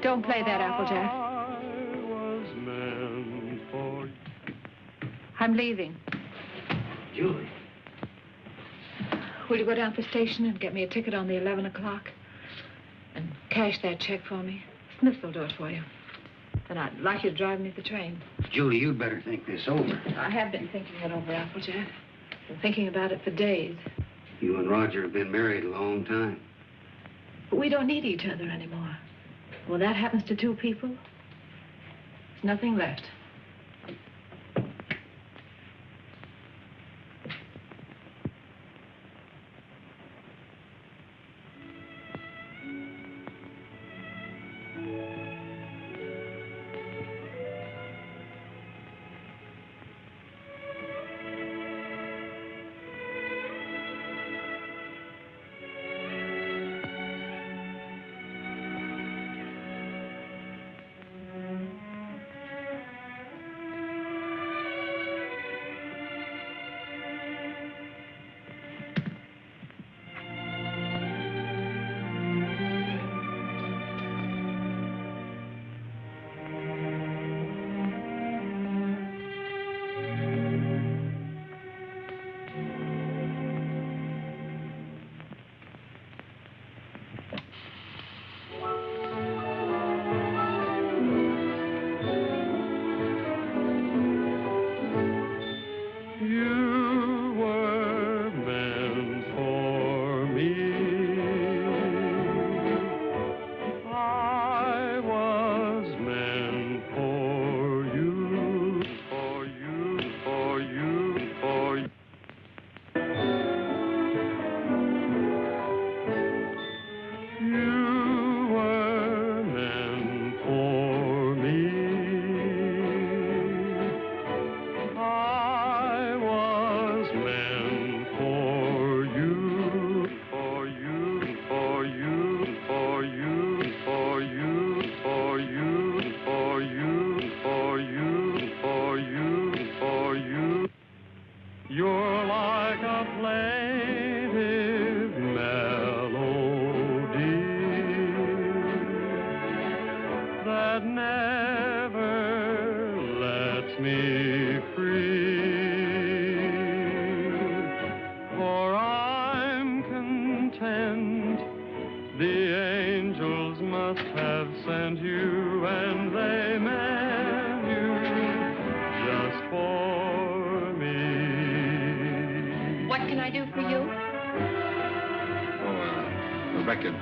Don't play that, Applejack. I'm leaving. Julie. Will you go down to the station and get me a ticket on the 11 o'clock? And cash that check for me? Smith will do it for you. Then I'd like you to drive me the train. Julie, you'd better think this over. I have been thinking it over, Applejack. Been thinking about it for days. You and Roger have been married a long time. But we don't need each other anymore. When that happens to two people, there's nothing left.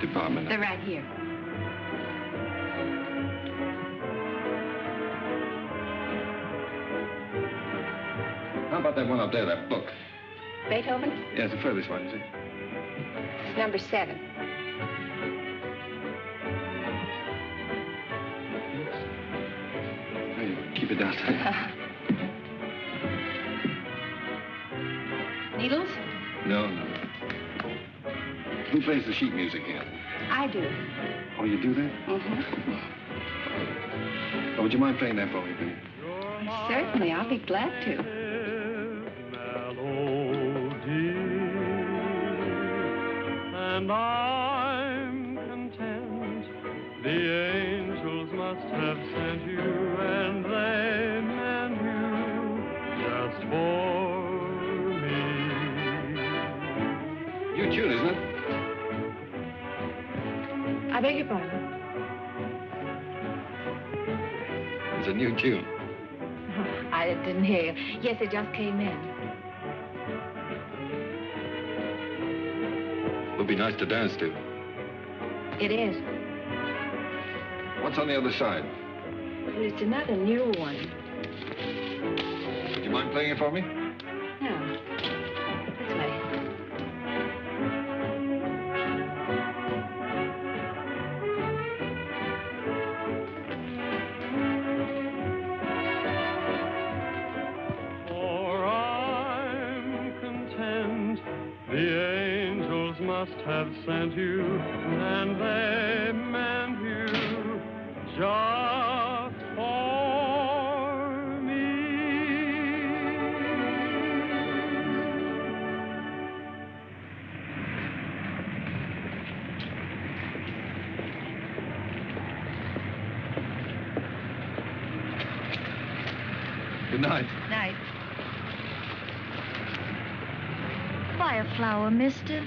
Department. They're right here. How about that one up there, that book? Beethoven? Yes, the furthest one, you see. It's number 7. Hey, keep it down. Needles? No. Who plays the sheet music here? I do. Oh, you do that? Mm-hmm. Oh, would you mind playing that for me, please? Certainly, I'll be glad to. And I'm content. The angels must have sent you, and they meant you just for me. New tune, isn't it? I beg your pardon? It's a new tune. Oh, I didn't hear you. Yes, it just came in. Would be nice to dance to. It is. What's on the other side? Well, it's another new one. Would you mind playing it for me? No. This way. Must have sent you, and they meant you just for me. Good night. Night. Buy a flower, mister.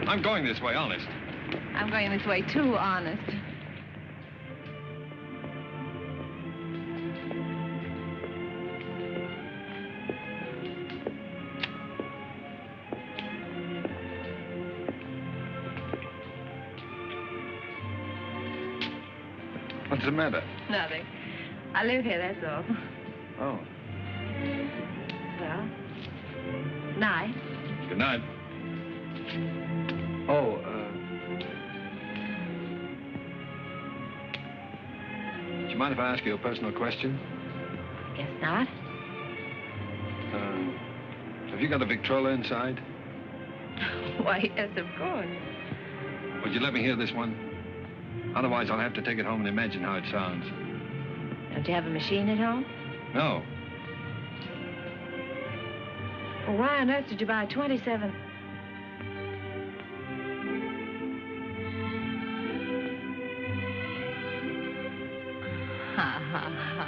I'm going this way, honest. I'm going this way, too, honest. What's the matter? Nothing. I live here, that's all. Oh. Well, night. Good night. Oh, do you mind if I ask you a personal question? Guess not. Have you got a Victrola inside? Why, yes, of course. Would you let me hear this one? Otherwise, I'll have to take it home and imagine how it sounds. Don't you have a machine at home? No. Well, why on earth did you buy 27? Ha, ha, ha.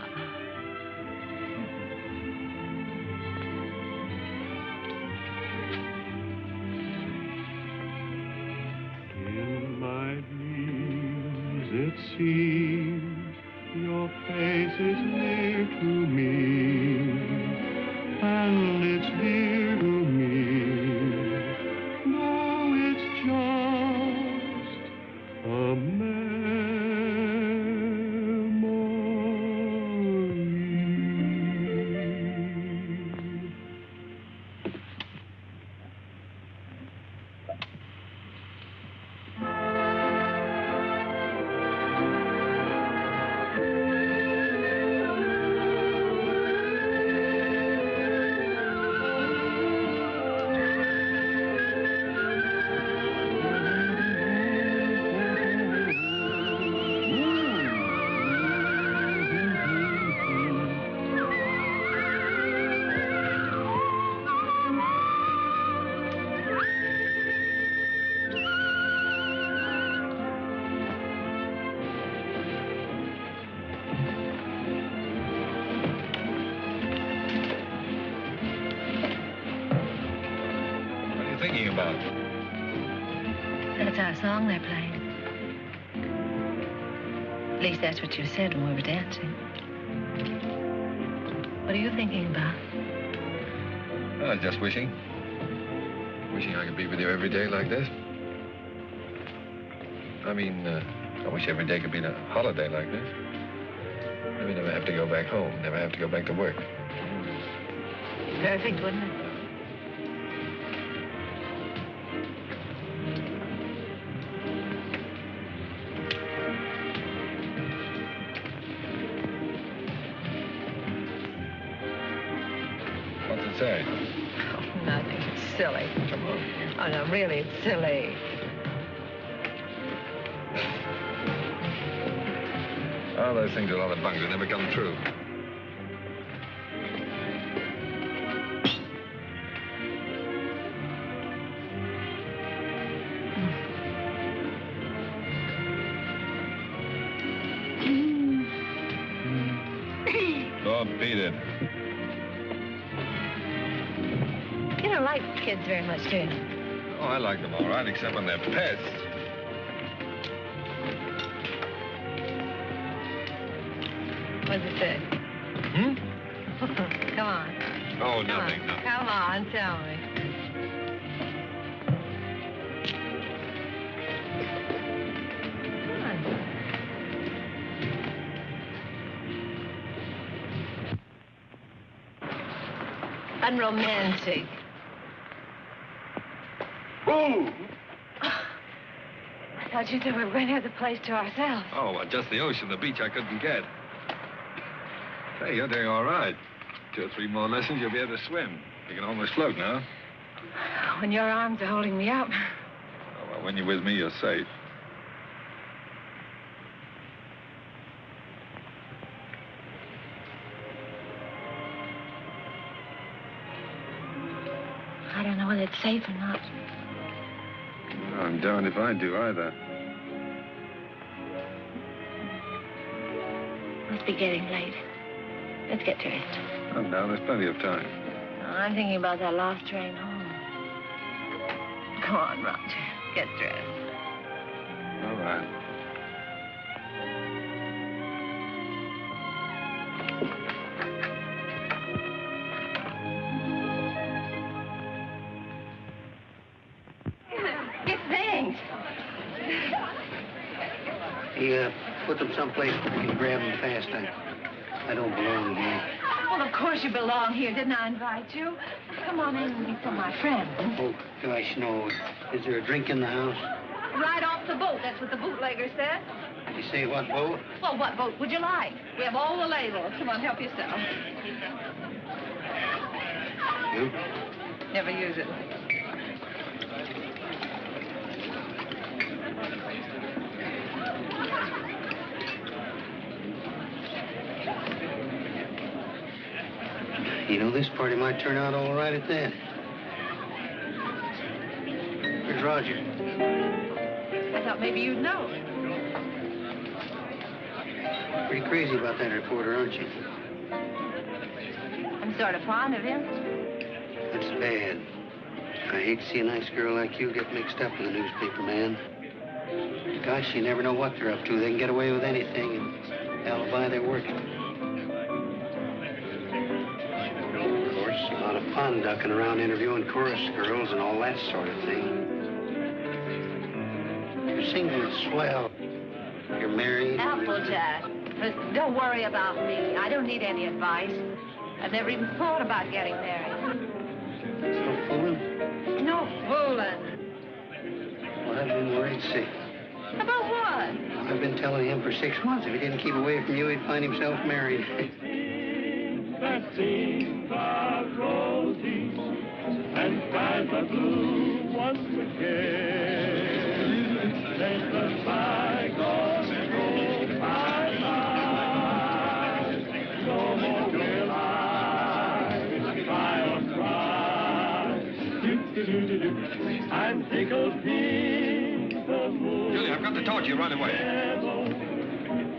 In my dreams, it seems your face is near to me, and it's dear to me. No, it's just a memory. What are you thinking about? That's our song they're playing. At least that's what you said when we were dancing. What are you thinking about? Just wishing. Wishing I could be with you every day like this. I mean, I wish every day could be a holiday like this. Then we never have to go back home, never have to go back to work. Perfect, wouldn't it? What's it say? Oh, nothing. It's silly. Come on. Oh, no, really, it's silly. Oh, those things are a lot of bunk. They never come true. Oh, beat it. You don't like kids very much, do you? Oh, I like them all right, except when they're pests. What does it say? Hmm? Come on. Oh, Come nothing, on. nothing. Come on, tell me. Come on. Unromantic. Whoa! I thought you said we were going to have the place to ourselves. Oh, well, just the ocean, the beach I couldn't get. Hey, you're doing all right. 2 or 3 more lessons, you'll be able to swim. You can almost float now. When your arms are holding me up. Oh, well, when you're with me, you're safe. I don't know whether it's safe or not. I'm darned if I do either. Must be getting late. Let's get dressed. Oh, now, there's plenty of time. I'm thinking about that last train home. Come on, Roger. Get dressed. All right. Get things. He, put them someplace where we can grab them fast. I don't belong here. Well, of course you belong here. Didn't I invite you? Come on in and meet some of my friends. Oh, gosh, no. Is there a drink in the house? Right off the boat. That's what the bootlegger said. You say what boat? Well, what boat would you like? We have all the labels. Come on, help yourself. You? Never use it. You know, this party might turn out all right at that. Where's Roger? I thought maybe you'd know. Pretty crazy about that reporter, aren't you? I'm sort of fond of him. That's bad. I hate to see a nice girl like you get mixed up with a newspaper man. Gosh, you never know what they're up to. They can get away with anything and alibi they're working. Of course, a lot of fun ducking around interviewing chorus girls and all that sort of thing. You're single, it's swell. You're married. Applejack. Listen, don't worry about me. I don't need any advice. I've never even thought about getting married. No fooling? No fooling. Well, I've been worried sick. About what? I've been telling him for 6 months if he didn't keep away from you, he'd find himself married. That seems are rosy and skies are blue once again. Let the bygones go bye-bye. No more will I cry or cry. Do-do-do-do-do. I'm tickled pink the moon. Julie, I've got to talk to you right away.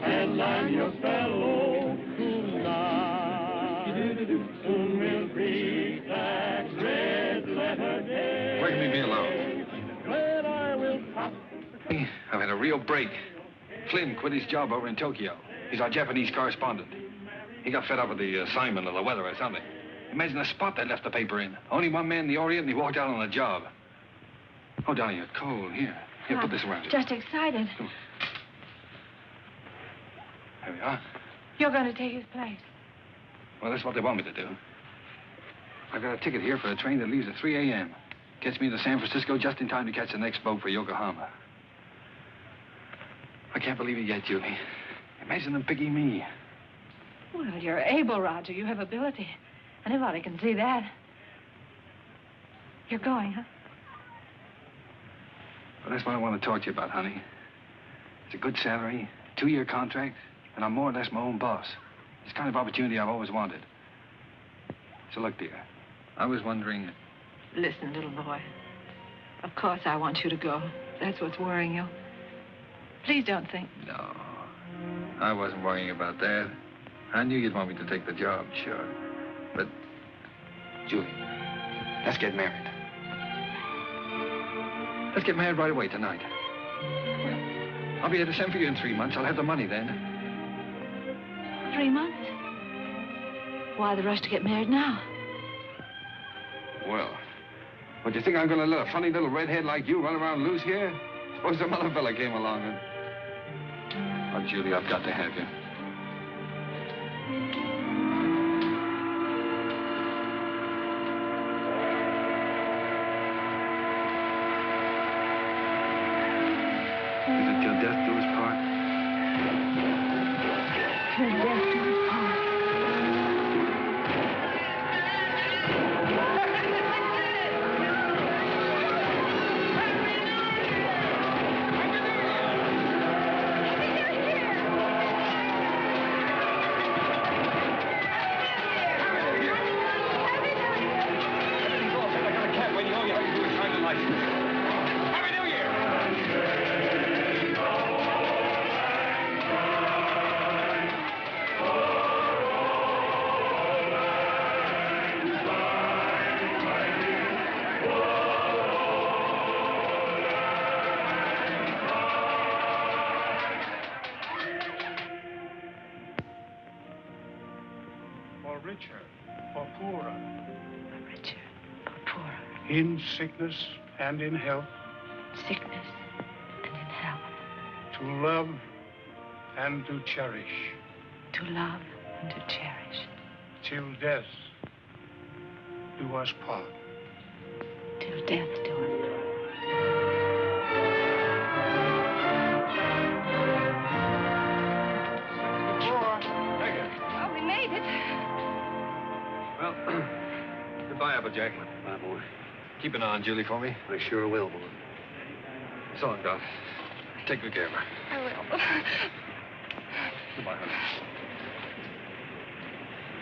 And I'm your fellow tonight. Soon we'll greet that red letter day. Why can we be alone? When I will pop. I've had a real break. Flynn quit his job over in Tokyo. He's our Japanese correspondent. He got fed up with the assignment or the weather or something. Imagine the spot they left the paper in. Only one man in the Orient, and he walked out on the job. Oh, darling, you're cold. Here, put this around you. Just excited. There we are. You're going to take his place. Well, that's what they want me to do. I've got a ticket here for a train that leaves at 3 a.m. Gets me to San Francisco just in time to catch the next boat for Yokohama. I can't believe it yet, Julie. Imagine them picking me. Well, you're able, Roger. You have ability. Anybody can see that. You're going, huh? Well, that's what I want to talk to you about, honey. It's a good salary, 2-year contract, and I'm more or less my own boss. It's the kind of opportunity I've always wanted. So look, dear, I was wondering... Listen, little boy. Of course I want you to go. That's what's worrying you. Please don't think. No, I wasn't worrying about that. I knew you'd want me to take the job, sure. But, Julie, let's get married. Let's get married right away tonight. I'll be able to send for you in 3 months. I'll have the money then. 3 months? Why the rush to get married now? Well, what, do you think I'm going to let a funny little redhead like you run around loose here? Suppose some other fella came along and... Oh, Julie, I've got to have you. Is it till death do us part? Till death do us part. Happy New Year! richer or poorer. For richer or poorer. In sickness and in health. Sickness and in health. To love and to cherish. To love and to cherish. Till death do us part. Till death do us part. Well, we made it. Well, goodbye, Applejack. Bye, boy. Keep an eye on Julie for me. I sure will, boy. So long, Doc. Take good care of her. I will. Goodbye, honey.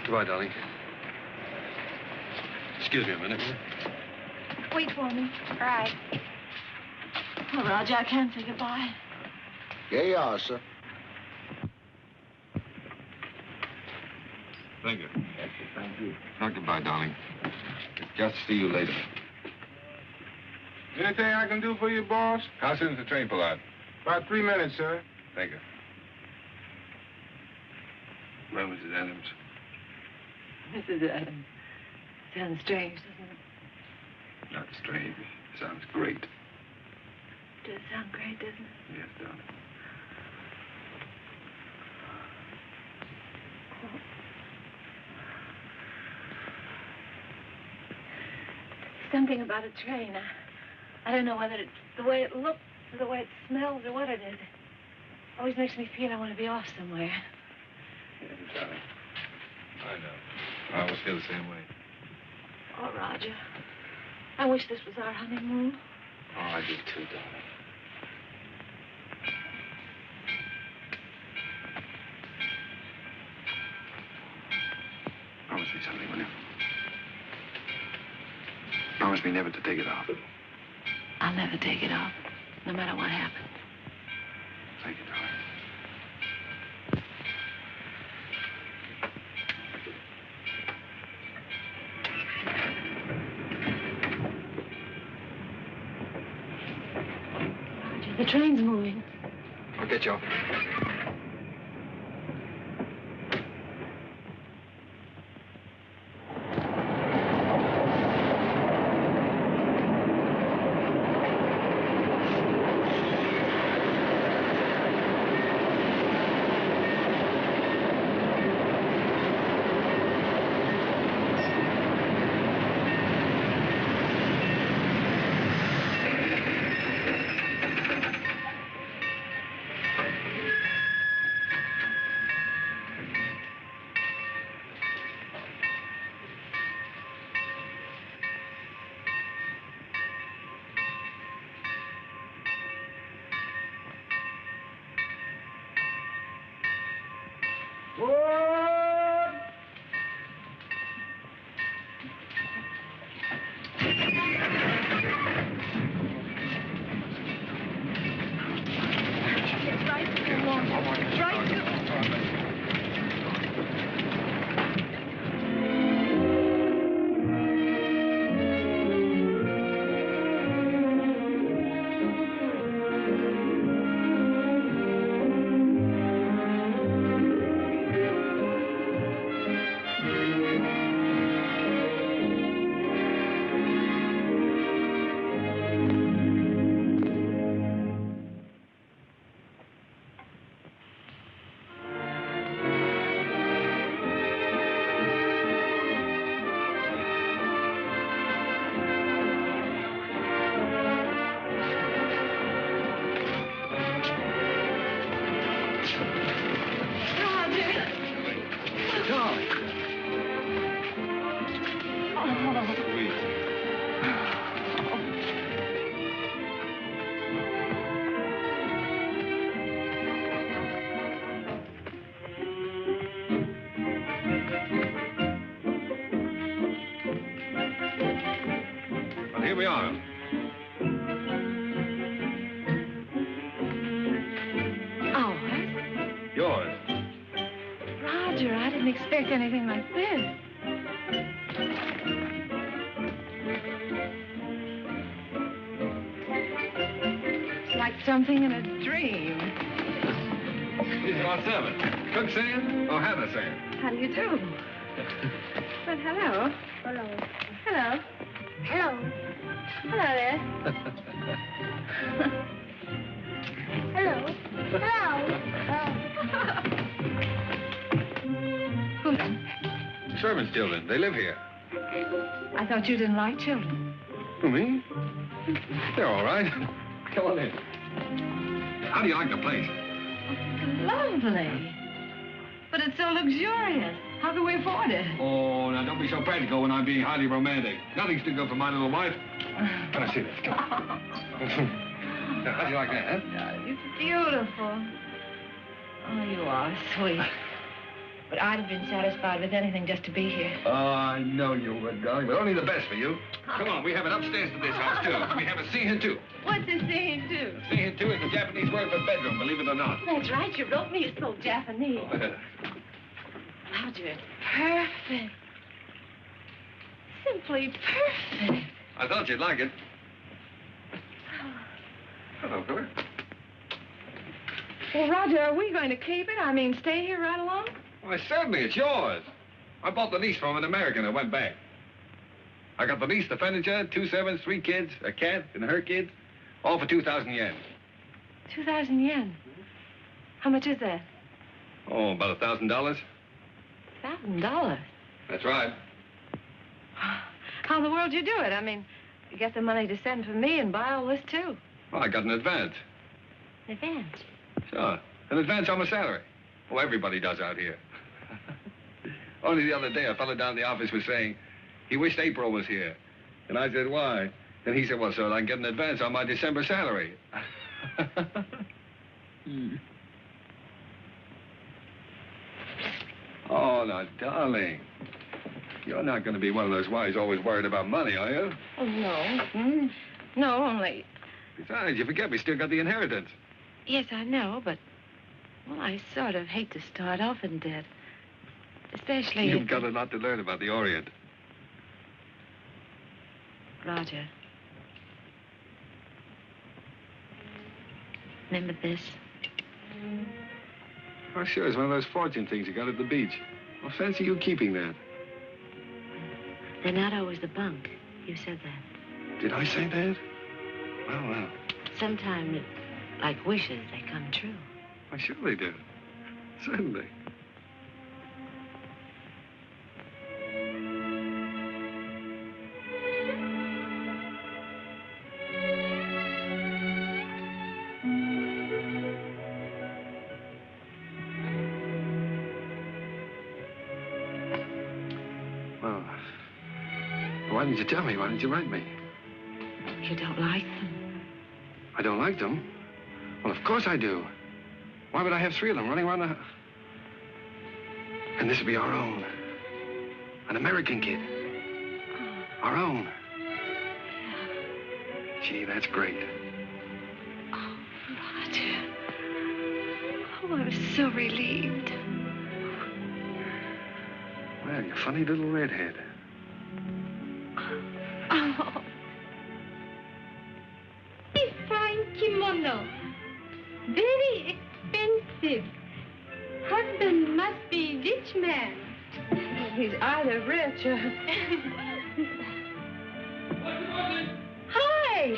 Goodbye, darling. Excuse me a minute. Wait for me. All right. Oh, Roger, I can't say goodbye. Here you are, sir. Thank you. Thank you. Now, goodbye, darling. Just see you later. Anything I can do for you, boss? How soon does the train pull out? About 3 minutes, sir. Thank you. Well, Mrs. Adams. Mrs. Adams. Sounds strange, doesn't it? Not strange. Sounds great. Does sound great, doesn't it? Yes, darling. Something about a train. I don't know whether it's the way it looks or the way it smells or what it is. It always makes me feel I want to be off somewhere. Yes, darling. I know. I always feel the same way. Oh, Roger. I wish this was our honeymoon. Oh, I do too, darling. Promise me something, will you? Promise me never to take it off. I'll never take it off, no matter what happens. Thank you, darling. Roger, the train's moving. I'll get you off. Here we are. Ours? Yours. Roger, I didn't expect anything like this. It's like something in a dream. These are our servants. Cook saying or Hannah saying? How do you do? Well, hello. Hello. Hello. Hello. Hello there. Hello. Who's in? Servants' children. They live here. I thought you didn't like children. Who, me? They're all right. Come on in. How do you like the place? Lovely. But it's so luxurious. How can we afford it? Oh, now don't be so practical when I'm being highly romantic. Nothing's too good for my little wife. Let me see this. Come on. Now, how do you like that, huh? It's beautiful. Oh, you are sweet. But I'd have been satisfied with anything just to be here. Oh, I know you would, darling, but only the best for you. Come on, we have it upstairs to this house, too. We have a scene two. What's a scene two? Scene two is the Japanese word for bedroom, believe it or not. That's right. You wrote me. It's so Japanese. Roger, it's perfect. Simply perfect. I thought you'd like it. Hello, Philip. Well, Roger, are we going to keep it? I mean, stay here right along? Why, certainly, it's yours. I bought the lease from an American and went back. I got the lease, the furniture, 2 servants, 3 kids, a cat, and her kids, all for 2,000 yen. 2,000 yen? How much is that? Oh, about $1,000. $1,000? That's right. How in the world do you do it? I mean, you get the money to send for me and buy all this, too. Well, I got an advance. Advance? Sure. An advance on my salary. Oh, everybody does out here. Only the other day, a fellow down in the office was saying he wished April was here. And I said, why? And he said, well, so I can get an advance on my December salary. Oh, now, darling. You're not going to be one of those wives always worried about money, are you? Oh, no. No, only... Besides, you forget we still got the inheritance. Yes, I know, but... Well, I sort of hate to start off in debt. Especially... You've got a lot to learn about the Orient. Roger. Remember this? Oh, sure, it's one of those fortune things you got at the beach. Well, fancy you keeping that. They're not always the bunk. You said that. Did I say that? Well. Sometimes, like wishes, they come true. Why, sure they do. Certainly. Why didn't you tell me? Why didn't you write me? You don't like them? I don't like them? Well, of course I do. Why would I have 3 of them running around the house? And this would be our own. An American kid. Our own. Gee, that's great. Oh, Roger. Oh, I'm so relieved. Well, you funny little redhead. Oh. A fine kimono. Very expensive. Husband must be rich man. He's either rich or... Hi.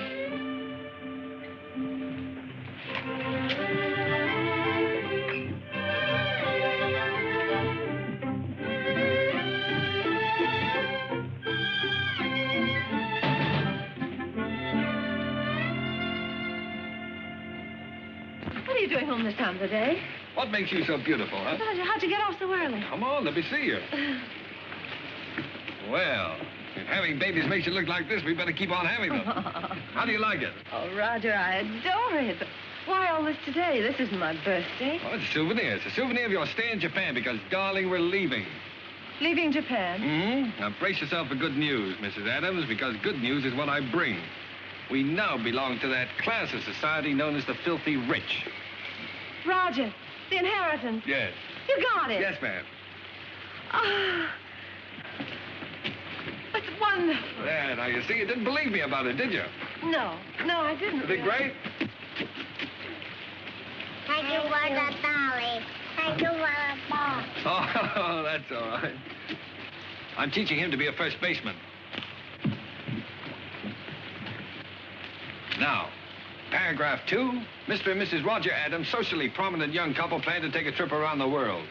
What are you doing home this time of the day? What makes you so beautiful, huh? Roger, how'd you get off so early? Come on, let me see you. Well, if having babies makes you look like this, we better keep on having them. How do you like it? Oh, Roger, I adore it. But why all this today? This isn't my birthday. Oh, it's a souvenir. It's a souvenir of your stay in Japan because, darling, we're leaving. Leaving Japan? Mm-hmm. Now, brace yourself for good news, Mrs. Adams, because good news is what I bring. We now belong to that class of society known as the filthy rich. Roger, the inheritance. Yes. You got it. Yes, ma'am. Ah, it's wonderful. There, now, you see, you didn't believe me about it, did you? No, I didn't. Is it great? Thank you for the dolly. Thank you for the ball. Oh, that's all right. I'm teaching him to be a first baseman. Now, paragraph 2, Mr. and Mrs. Roger Adams, socially prominent young couple, plan to take a trip around the world.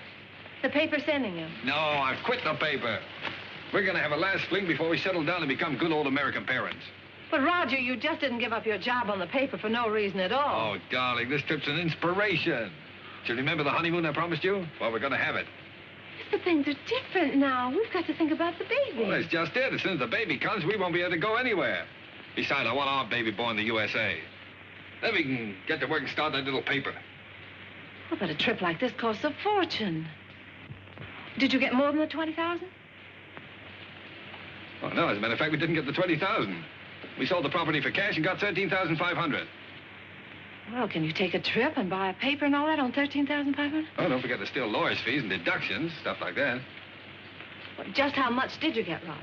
The paper's sending him. No, I've quit the paper. We're going to have a last fling before we settle down and become good old American parents. But, Roger, you just didn't give up your job on the paper for no reason at all. Oh, darling, this trip's an inspiration. Do you remember the honeymoon I promised you? Well, we're going to have it. But things are different now. We've got to think about the baby. Well, that's just it. As soon as the baby comes, we won't be able to go anywhere. Besides, I want our baby born in the USA. Then we can get to work and start that little paper. Well, but a trip like this costs a fortune. Did you get more than the 20,000? Oh, no, as a matter of fact, we didn't get the 20,000. We sold the property for cash and got 13,500. Well, can you take a trip and buy a paper and all that on 13,500? Oh, don't forget there's still lawyer's fees and deductions, stuff like that. Well, just how much did you get, Roger?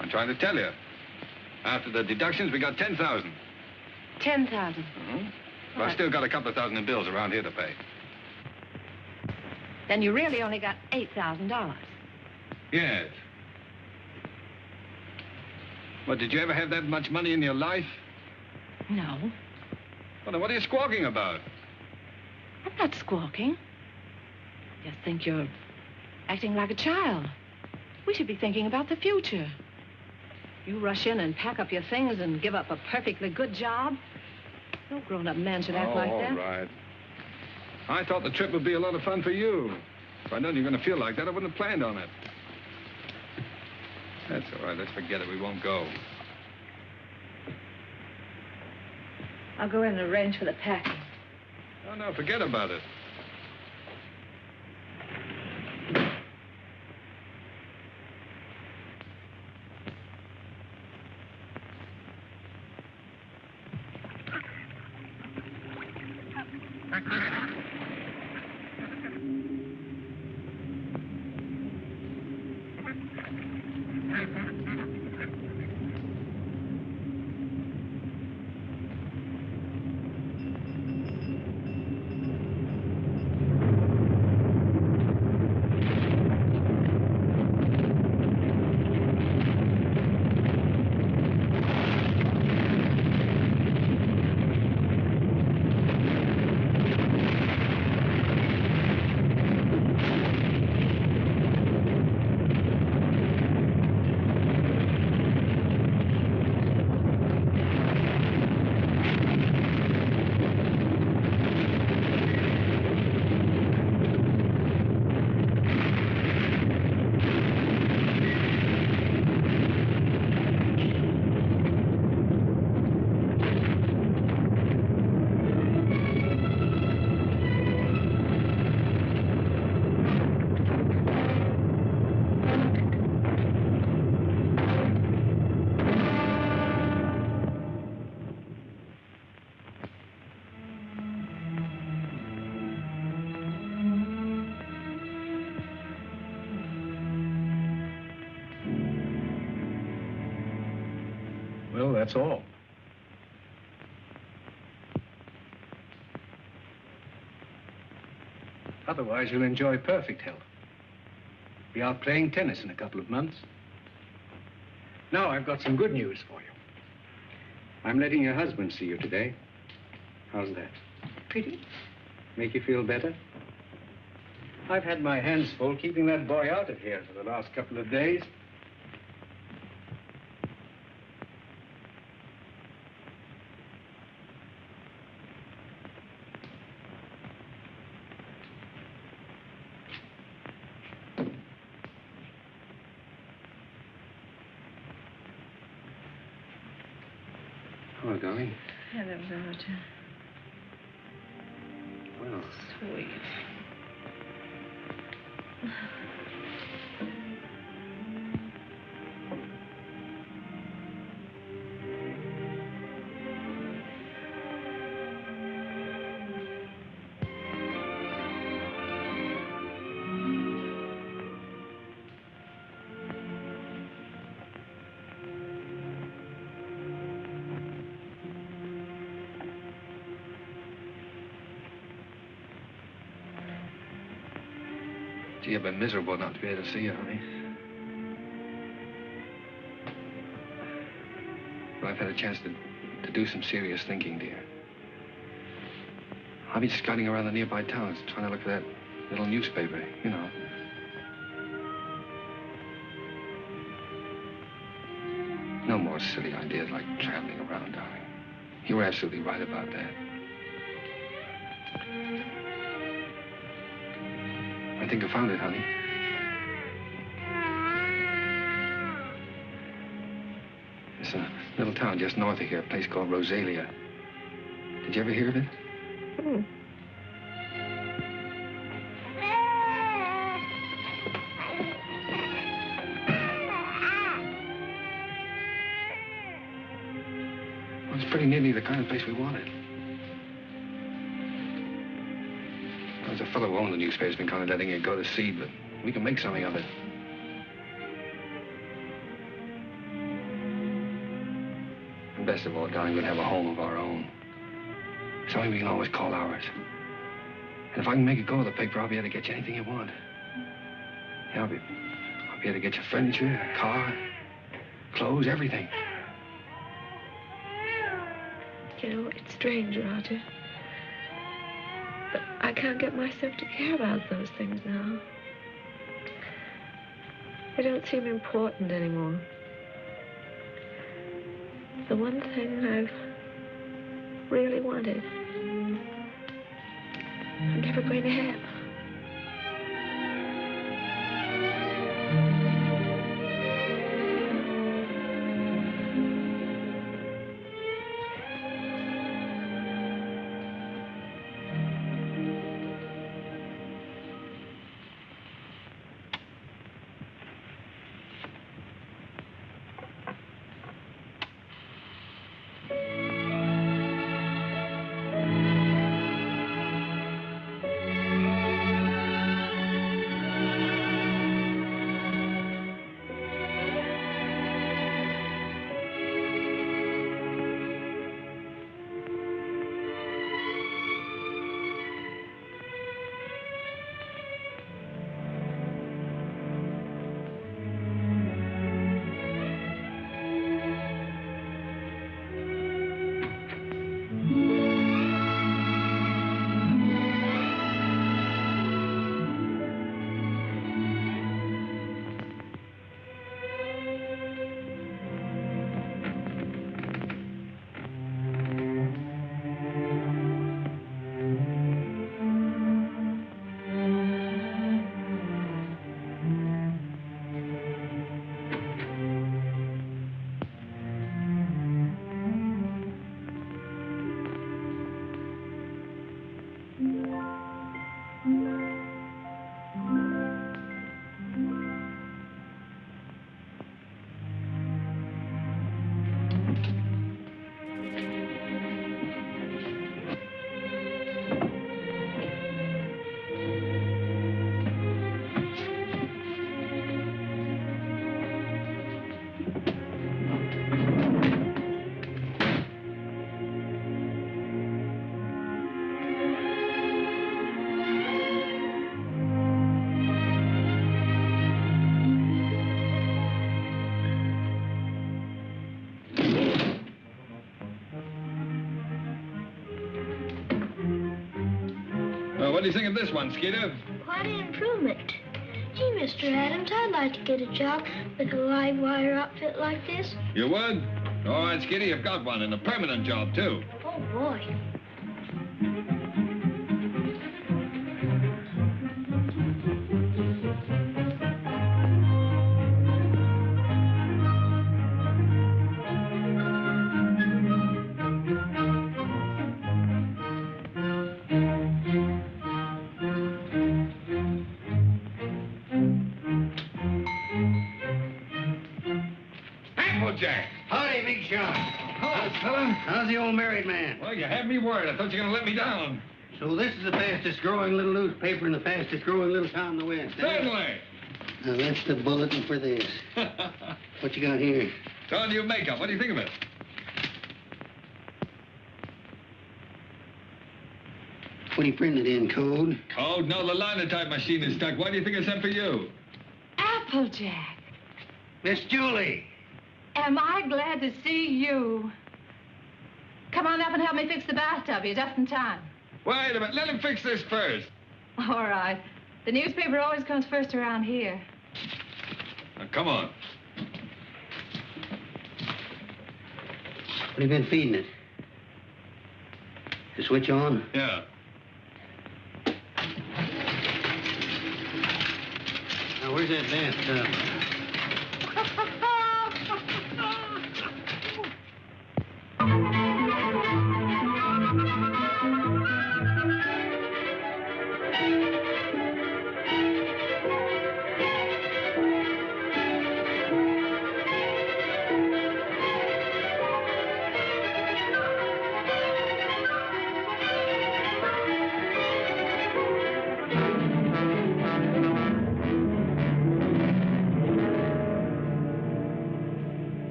I'm trying to tell you. After the deductions, we got 10,000. 10,000. Mm-hmm. But I've still got a couple of thousand in bills around here to pay. Then you really only got $8,000. Yes. Well, did you ever have that much money in your life? No. Well, then what are you squawking about? I'm not squawking. Just think you're acting like a child. We should be thinking about the future. You rush in and pack up your things and give up a perfectly good job. No grown-up man should act like that. All right. I thought the trip would be a lot of fun for you. If I'd known you were going to feel like that, I wouldn't have planned on it. That's all right. Let's forget it. We won't go. I'll go in and arrange for the packing. Oh, no, forget about it. Well, that's all. Otherwise, you'll enjoy perfect health. Be out playing tennis in a couple of months. Now, I've got some good news for you. I'm letting your husband see you today. How's that? Pretty? Make you feel better? I've had my hands full keeping that boy out of here for the last couple of days. Hello, darling. Hello, Roger. Well, Sweet. Gee, I've been miserable not to be able to see you, honey. I've had a chance to do some serious thinking, dear. I'll be scouting around the nearby towns, trying to look for that little newspaper, you know. No more silly ideas like traveling around, darling. You were absolutely right about that. I think I found it, honey. It's a little town just north of here, a place called Rosalia. Did you ever hear of it? Hmm. Well, it's pretty nearly the kind of place we wanted. There's a fellow who owned the newspaper has been kind of letting it go to seed, but we can make something of it. And best of all, darling, we'll have a home of our own. Something we can always call ours. And if I can make it go with the paper, I'll be able to get you anything you want. Yeah, I'll be able to get you furniture, a car, clothes, everything. You know, it's strange, Roger. But I can't get myself to care about those things now. They don't seem important anymore. The one thing I've really wanted, I'm never going to have. What do you think of this one, Skeeter? Quite an improvement. Gee, Mr. Adams, I'd like to get a job with a live wire outfit like this. You would? All right, Skeeter, you've got one, and a permanent job, too. Oh, boy. Jack. Howdy, Big Shot. Hello, fella. How's the old married man? Well, you had me worried. I thought you were going to let me down. So this is the fastest growing little newspaper in the fastest growing little town in the West. Certainly. Now, that's the bulletin for this. What you got here? It's all new makeup. What do you think of it? What do you printed in, code? Code? No, the linotype machine is stuck. Why do you think I sent for you? Applejack. Miss Julie. am I glad to see you. Come on up and help me fix the bathtub. You're just in time. Wait a minute. Let him fix this first. All right. The newspaper always comes first around here. Now, come on. What have you been feeding it? The switch on? Yeah. Now, where's that bathtub?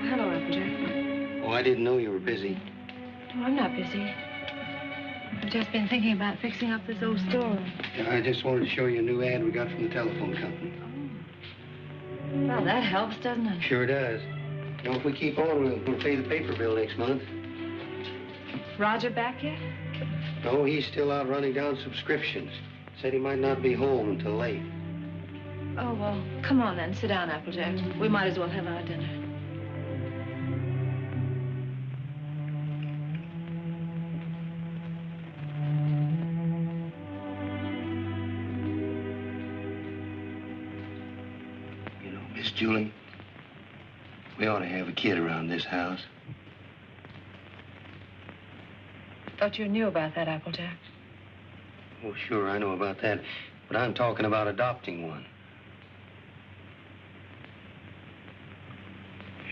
Hello, Applejack. Oh, I didn't know you were busy. Oh, I'm not busy. I've just been thinking about fixing up this old storeroom. Yeah, I just wanted to show you a new ad we got from the telephone company. Oh. Well, that helps, doesn't it? Sure does. You know, if we keep on, we'll pay the paper bill next month. Roger back yet? No, he's still out running down subscriptions. Said he might not be home until late. Oh, well, come on then. Sit down, Applejack. We might as well have our dinner. You know, Miss Julie, we ought to have a kid around this house. Thought you knew about that, Applejack. Oh, sure, I know about that. But I'm talking about adopting one.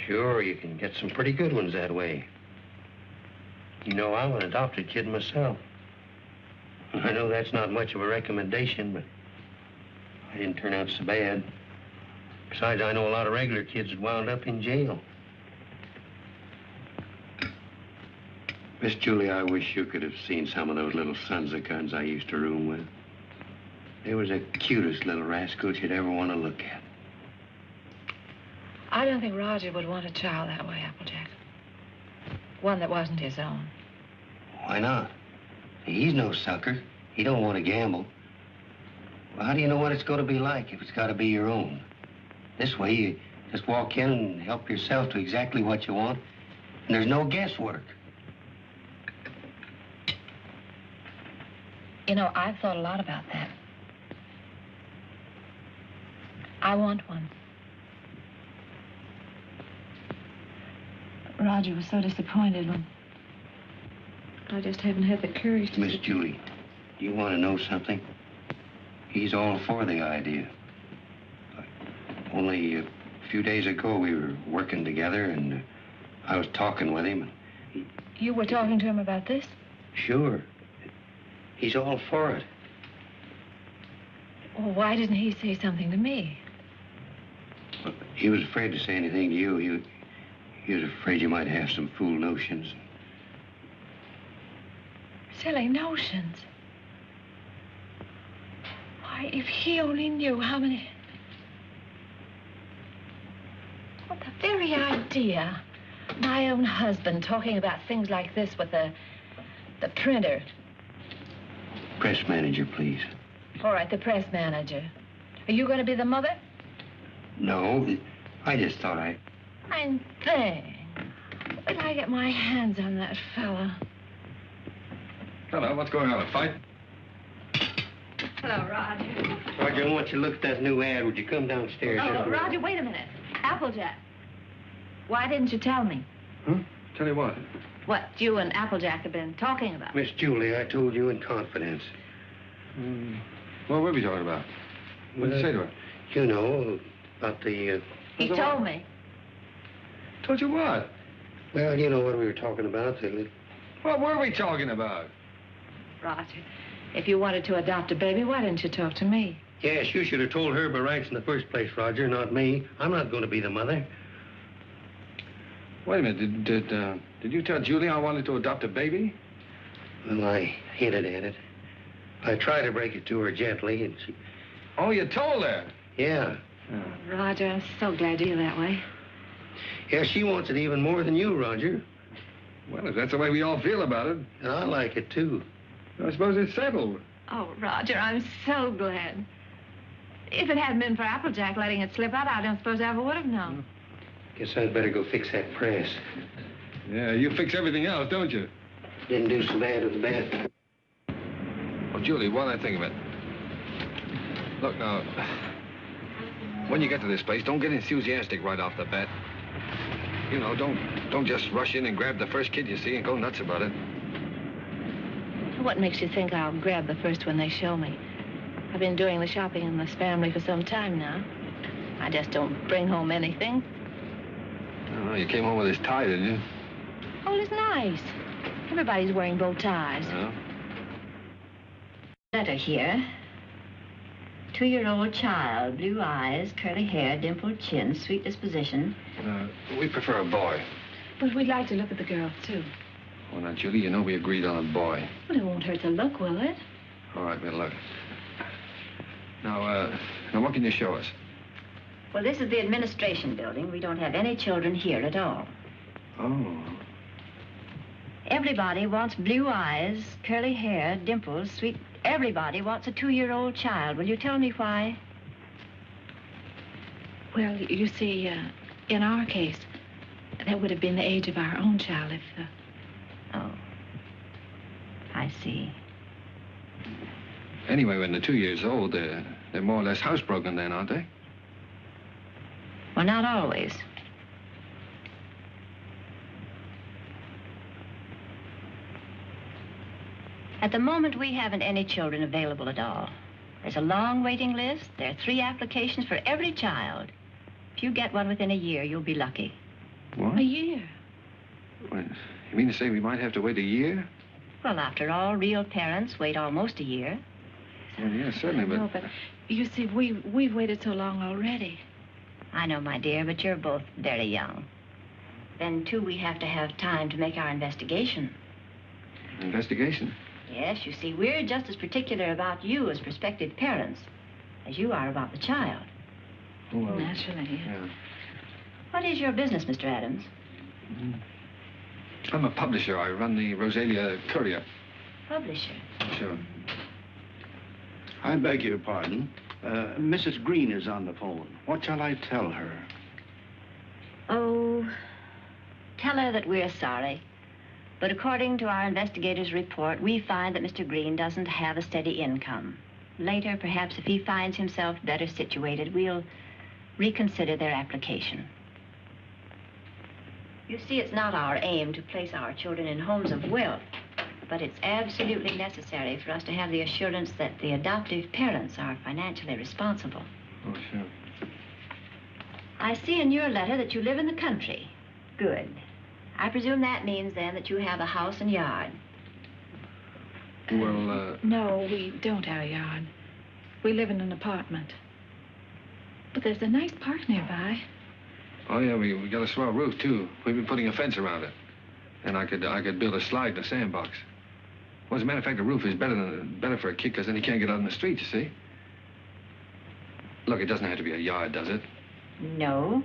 Sure, you can get some pretty good ones that way. You know, I'm an adopted kid myself. I know that's not much of a recommendation, but I didn't turn out so bad. Besides, I know a lot of regular kids that wound up in jail. Miss Julie, I wish you could have seen some of those little sons of guns I used to room with. They was the cutest little rascals you'd ever want to look at. I don't think Roger would want a child that way, Applejack. One that wasn't his own. Why not? He's no sucker. He don't want to gamble. Well, how do you know what it's going to be like if it's got to be your own? This way, you just walk in and help yourself to exactly what you want, and there's no guesswork. You know, I've thought a lot about that. I want one. Roger was so disappointed when I just haven't had the courage to... Miss Julie, do you want to know something? He's all for the idea. Only a few days ago, we were working together, and I was talking with him. And You were talking to him about this? Sure. He's all for it. Well, why didn't he say something to me? Well, he was afraid to say anything to you. He was afraid you might have some fool notions. Silly notions. Why, if he only knew how many... Well, the very idea. My own husband talking about things like this with the printer. Press manager, please. All right, the press manager. Are you going to be the mother? No, I just thought I... Fine thing. When I get my hands on that fella. Hello, what's going on, a fight? Hello, Roger. Roger, I want you to look at that new ad. Would you come downstairs? Oh, Roger, wait a minute. Applejack. Why didn't you tell me? Huh? Tell you what? What you and Applejack have been talking about. Miss Julie, I told you in confidence. What were we talking about? What did you say to her? You know, about the... He told me. Told you what? Well, you know what we were talking about. What were we talking about? Roger, if you wanted to adopt a baby, why didn't you talk to me? Yes, you should have told her by rights in the first place, Roger, not me. I'm not going to be the mother. Wait a minute. Did you tell Julie I wanted to adopt a baby? Well, I hinted at it. I tried to break it to her gently, and she... Oh, you told her? Yeah. Oh, Roger, I'm so glad you're that way. Yeah, she wants it even more than you, Roger. Well, if that's the way we all feel about it. And I like it, too. I suppose it's settled. Oh, Roger, I'm so glad. If it hadn't been for Applejack letting it slip out, I don't suppose I ever would have known. Guess I'd better go fix that press. Yeah, you fix everything else, don't you? Didn't do so bad with the bet. Well, Julie, while I think of it, look now, when you get to this place, don't get enthusiastic right off the bat. You know, don't just rush in and grab the first kid you see and go nuts about it. What makes you think I'll grab the first one they show me? I've been doing the shopping in this family for some time now. I just don't bring home anything. Oh, you came home with this tie, didn't you? Oh, it's nice. Everybody's wearing bow ties. Yeah. Letter here. 2-year-old child, blue eyes, curly hair, dimpled chin, sweet disposition. We prefer a boy. But we'd like to look at the girls, too. Well, now, Julie, you know we agreed on a boy. Well, it won't hurt to look, will it? All right, we'll look. Now, what can you show us? Well, this is the administration building. We don't have any children here at all. Oh. Everybody wants blue eyes, curly hair, dimples, sweet... Everybody wants a 2-year-old child. Will you tell me why? Well, you see, in our case, that would have been the age of our own child if... Oh. I see. Anyway, when they're 2 years old, they're more or less housebroken then, aren't they? Well, not always. At the moment, we haven't any children available at all. There's a long waiting list. There are 3 applications for every child. If you get one within a year, you'll be lucky. What? A year? Well, you mean to say we might have to wait a year? Well, after all, real parents wait almost a year. Well, yeah, certainly, No, but you see, we've waited so long already. I know, my dear, but you're both very young. Then, too, we have to have time to make our investigation. Investigation? Yes, you see, we're just as particular about you as prospective parents as you are about the child. Oh, well, naturally. Yeah. What is your business, Mr. Adams? I'm a publisher. I run the Rosalia Courier. Publisher? Sure. I beg your pardon. Mrs. Green is on the phone. What shall I tell her? Oh, tell her that we're sorry. But according to our investigator's report, we find that Mr. Green doesn't have a steady income. Later, perhaps if he finds himself better situated, we'll reconsider their application. You see, it's not our aim to place our children in homes of wealth, but it's absolutely necessary for us to have the assurance that the adoptive parents are financially responsible. Oh, sure. I see in your letter that you live in the country. Good. I presume that means, then, that you have a house and yard. Well, No, we don't have a yard. We live in an apartment. But there's a nice park nearby. Oh, yeah, we got a swell roof, too. We've been putting a fence around it. And I could build a slide in a sandbox. Well, as a matter of fact, the roof is better for a kid, because then he can't get out in the street, you see. Look, it doesn't have to be a yard, does it? No.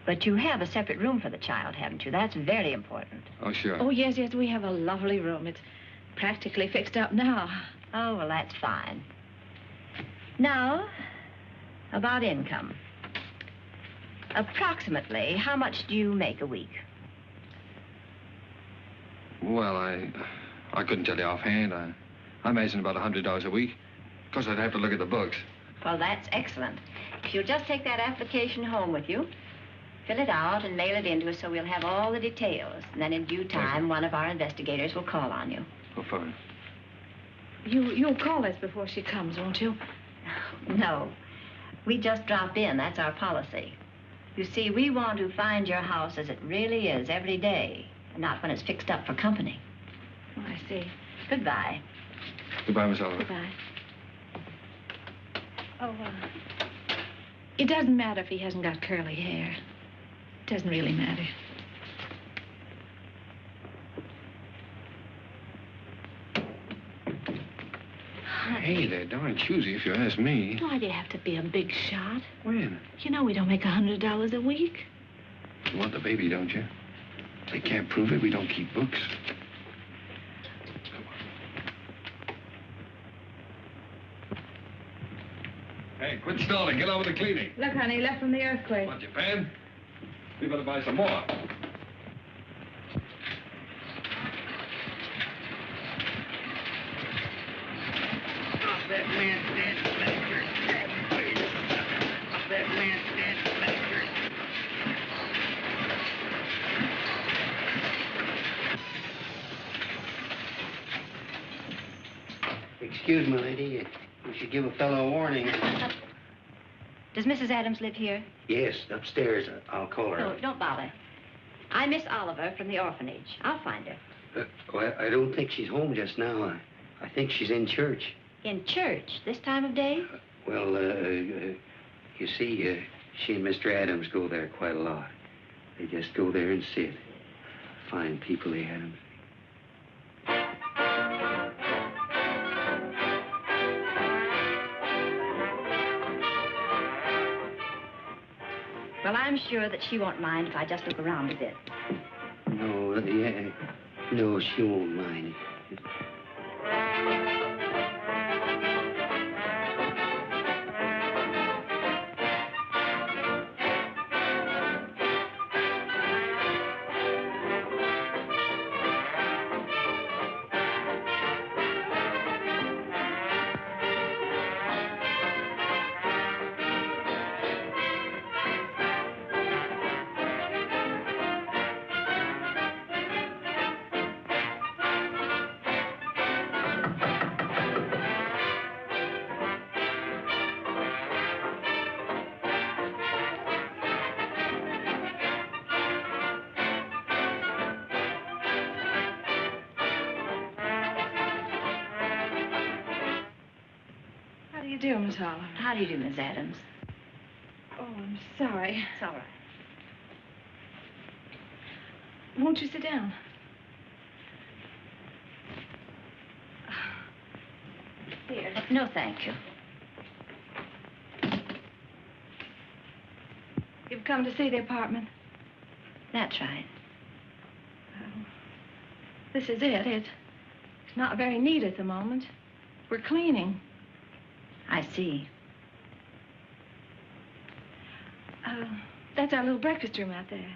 But you have a separate room for the child, haven't you? That's very important. Oh, sure. Oh, yes, we have a lovely room. It's practically fixed up now. Oh, well, that's fine. Now, about income. Approximately, how much do you make a week? Well, I couldn't tell you offhand. I imagine about $100 a week. Of course, I'd have to look at the books. Well, that's excellent. If you'll just take that application home with you, fill it out and mail it in to us so we'll have all the details. And then in due time, one of our investigators will call on you. Oh, fine. You'll call us before she comes, won't you? No. We just drop in. That's our policy. You see, we want to find your house as it really is every day, and not when it's fixed up for company. Oh, I see. Goodbye. Goodbye, Miss Oliver. Goodbye. Oh, it doesn't matter if he hasn't got curly hair. It doesn't really matter. Hey, they're darn choosy if you ask me. Why do you have to be a big shot? When? You know we don't make $100 a week. You want the baby, don't you? If they can't prove it, we don't keep books. Hey, quit stalling. Get on with the cleaning. Look, honey, left from the earthquake. What, Japan? We better buy some more. That man's dead, Fletcher. That man's dead, Fletcher. Excuse me, lady. We should give a fellow a warning. Does Mrs. Adams live here? Yes, upstairs. I'll call her. No, don't bother. I'm Miss Oliver from the orphanage. I'll find her. Well, I don't think she's home just now. I think she's in church. In church, this time of day? Well, you see, she and Mr. Adams go there quite a lot. They just go there and sit. Fine people, the Adams. Well, I'm sure that she won't mind if I just look around a bit. No, no, she won't mind. How do you do, Miss Oliver? How do you do, Miss Adams? Oh, I'm sorry. It's all right. Won't you sit down? Here. No, thank you. You've come to see the apartment? That's right. This is it. It's not very neat at the moment. We're cleaning. I see. That's our little breakfast room out there.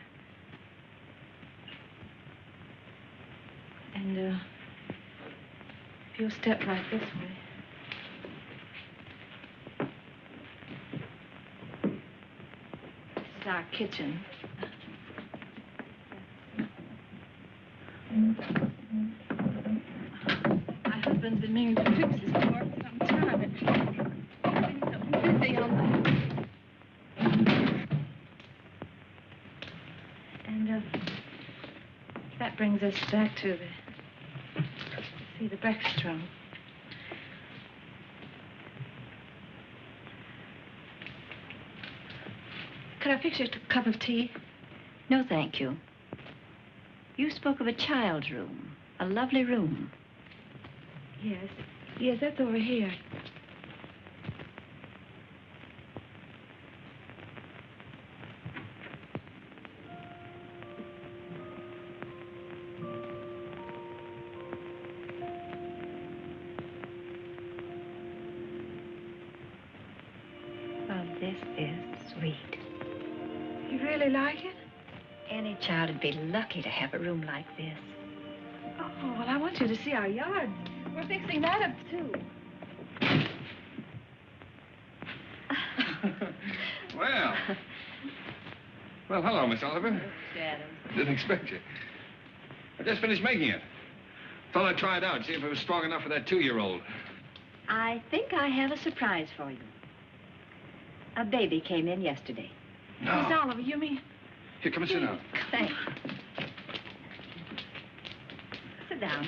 And, if you'll step right this way. This is our kitchen. My husband's been meaning to fix this door for some time. He's so busy on And, that brings us back to the breakfast room. Could I fix you a cup of tea? No, thank you. You spoke of a child's room, a lovely room. Yes. Yes, that's over here. Well, this is sweet. You really like it? Any child would be lucky to have a room like this. Oh, well, I want you to see our yard. We're fixing that up, too. Well, hello, Miss Oliver. Mr. Adams. Didn't expect you. I just finished making it. Thought I'd try it out, see if it was strong enough for that 2-year-old. I think I have a surprise for you. A baby came in yesterday. No. Miss Oliver, you mean... Here, come and sit down. Thanks. Sit down.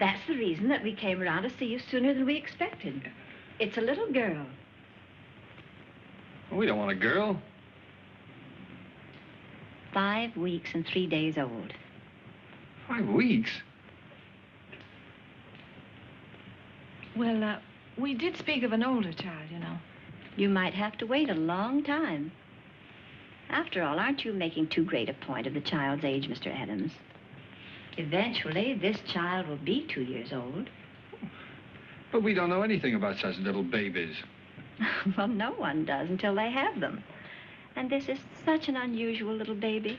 That's the reason that we came around to see you sooner than we expected. It's a little girl. We don't want a girl. 5 weeks and 3 days old. 5 weeks? Well, we did speak of an older child, you know. You might have to wait a long time. After all, aren't you making too great a point of the child's age, Mr. Adams? Eventually, this child will be 2 years old. But we don't know anything about such little babies. Well, no one does until they have them. And this is such an unusual little baby.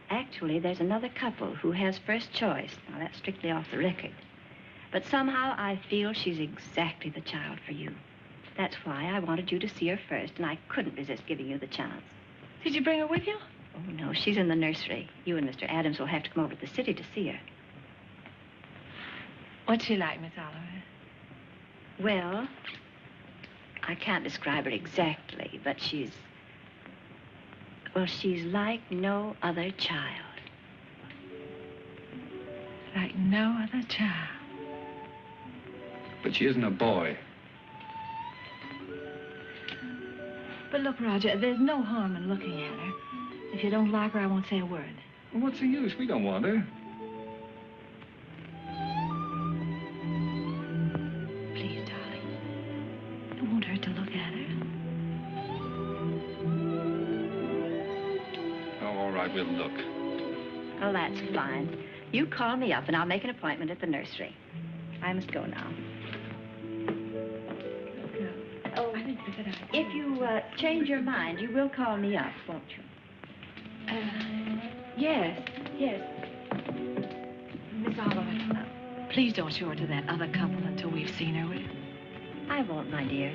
Actually, there's another couple who has first choice. Now, that's strictly off the record. But somehow I feel she's exactly the child for you. That's why I wanted you to see her first, and I couldn't resist giving you the chance. Did you bring her with you? Oh, no, she's in the nursery. You and Mr. Adams will have to come over to the city to see her. What's she like, Miss Oliver? Well, I can't describe her exactly, but she's like no other child. Like no other child. But she isn't a boy. But look, Roger, there's no harm in looking at her. If you don't like her, I won't say a word. Well, what's the use? We don't want her. Please, darling. It won't hurt to look at her. Oh, all right, we'll look. Oh, that's fine. You call me up, and I'll make an appointment at the nursery. I must go now. Oh, I think it's a good idea. If you change your mind, you will call me up, won't you? Yes. Miss Oliver, please don't show her to that other couple until we've seen her, will you? I won't, my dear.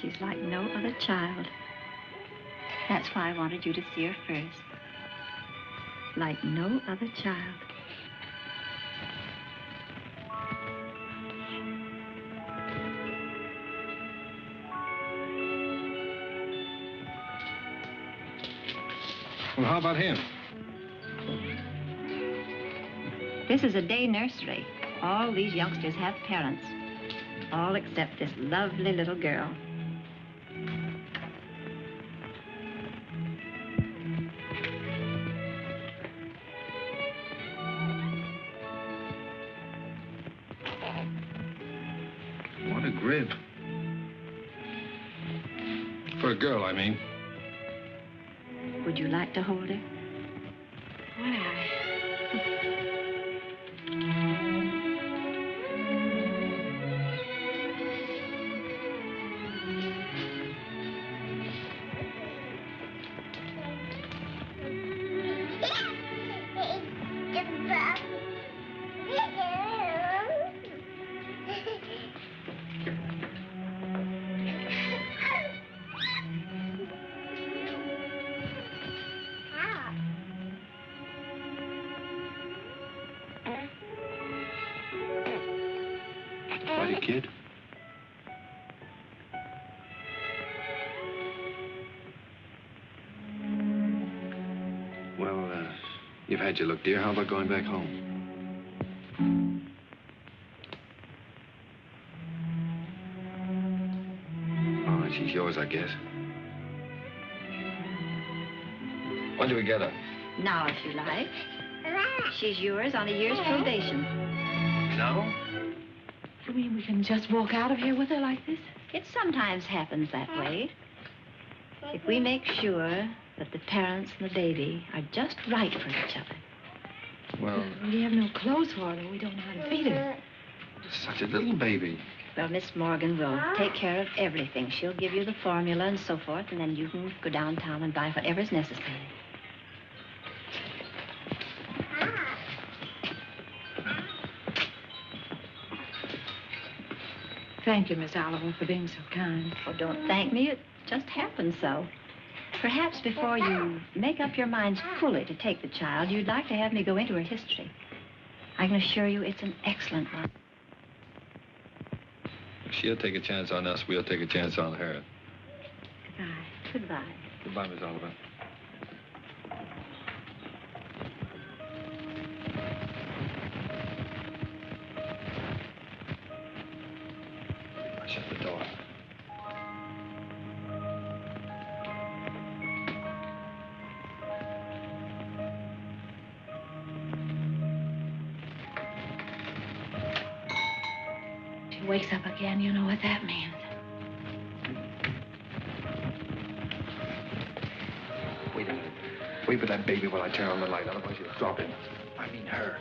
She's like no other child. That's why I wanted you to see her first. Like no other child. Well, how about him? This is a day nursery. All these youngsters have parents. All except this lovely little girl. What a grip. For a girl, I mean. Would you like to hold her? Buddy, kid. Well, you've had your look, dear. How about going back home? All right, she's yours, I guess. When do we get her? Now, if you like. She's yours on a year's probation. No? You mean we can just walk out of here with her like this? It sometimes happens that way. If we make sure that the parents and the baby are just right for each other. Well... We have no clothes for her, and we don't know how to feed her. Such a little baby. Well, Miss Morgan will take care of everything. She'll give you the formula and so forth, and then you can go downtown and buy whatever's necessary. Thank you, Miss Oliver, for being so kind. Oh, don't thank me. It just happened so. Perhaps before you make up your minds fully to take the child, you'd like to have me go into her history. I can assure you it's an excellent one. If she'll take a chance on us, we'll take a chance on her. Goodbye. Goodbye. Goodbye, Miss Oliver. Shut the door. She wakes up again, you know what that means. Wait a minute. Wait for that baby while I turn on the light, otherwise you'll drop in. I mean her.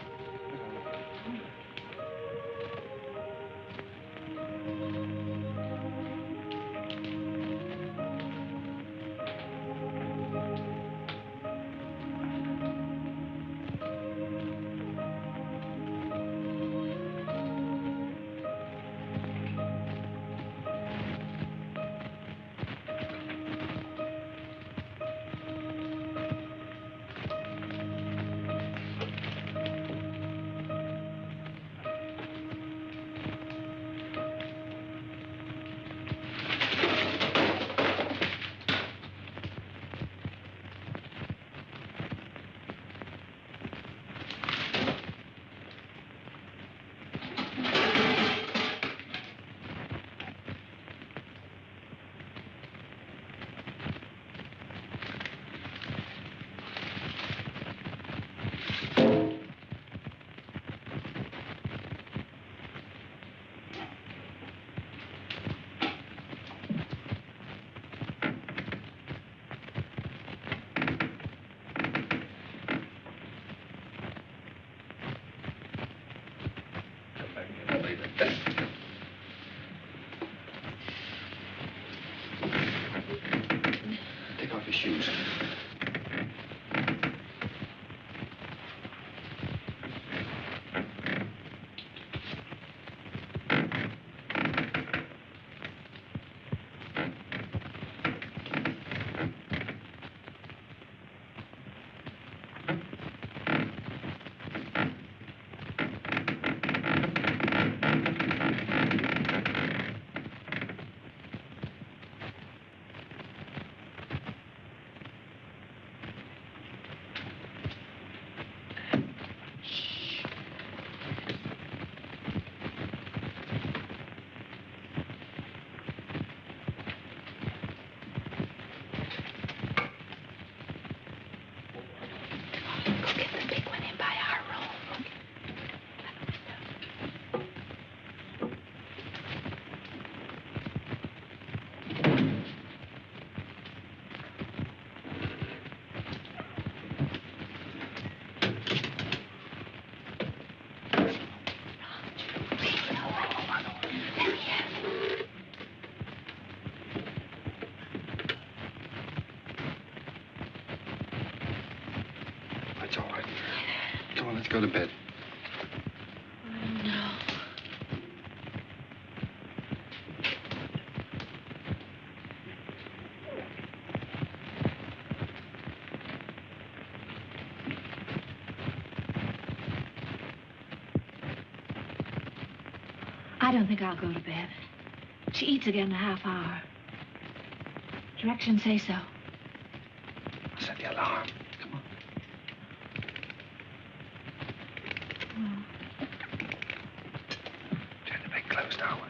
Take off your shoes. That's all right. Come on, let's go to bed. No. I don't think I'll go to bed. She eats again in a half hour. Directions say so. I'll set the alarm. Come on. Turn the big closed down.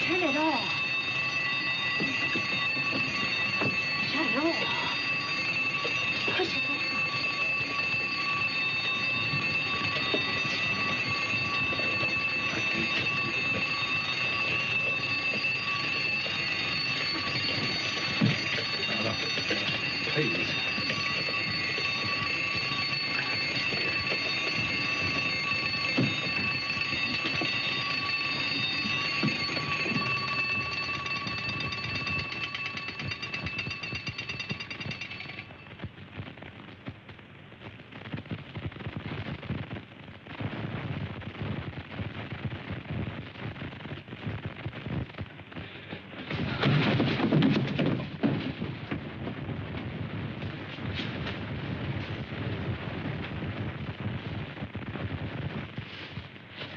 Turn it off. Shut it off. Push it down.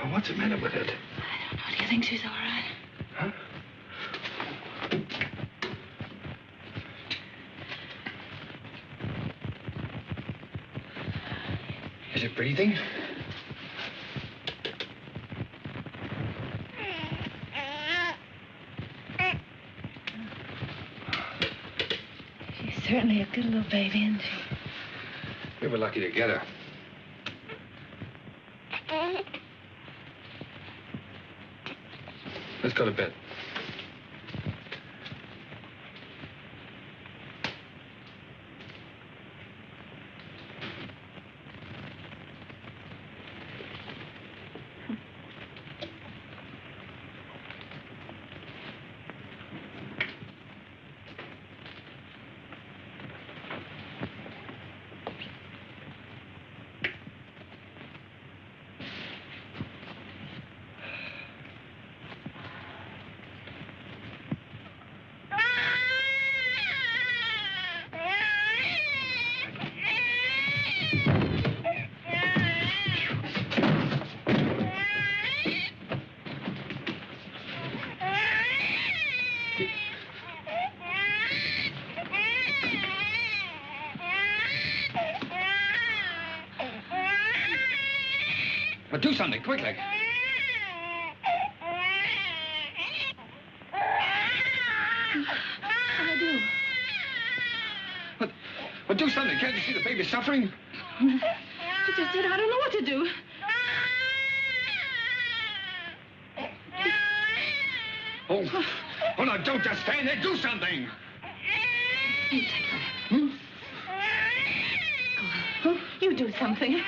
Oh, what's the matter with it? I don't know. Do you think she's all right? Huh? Is it breathing? She's certainly a good little baby, isn't she? We were lucky to get her. Let's go to bed. But do something, quickly. I do. But do something. Can't you see the baby suffering? I just did. I don't know what to do. Oh, no, don't just stand there. Do something. You take her. Hmm? Go on. You do something.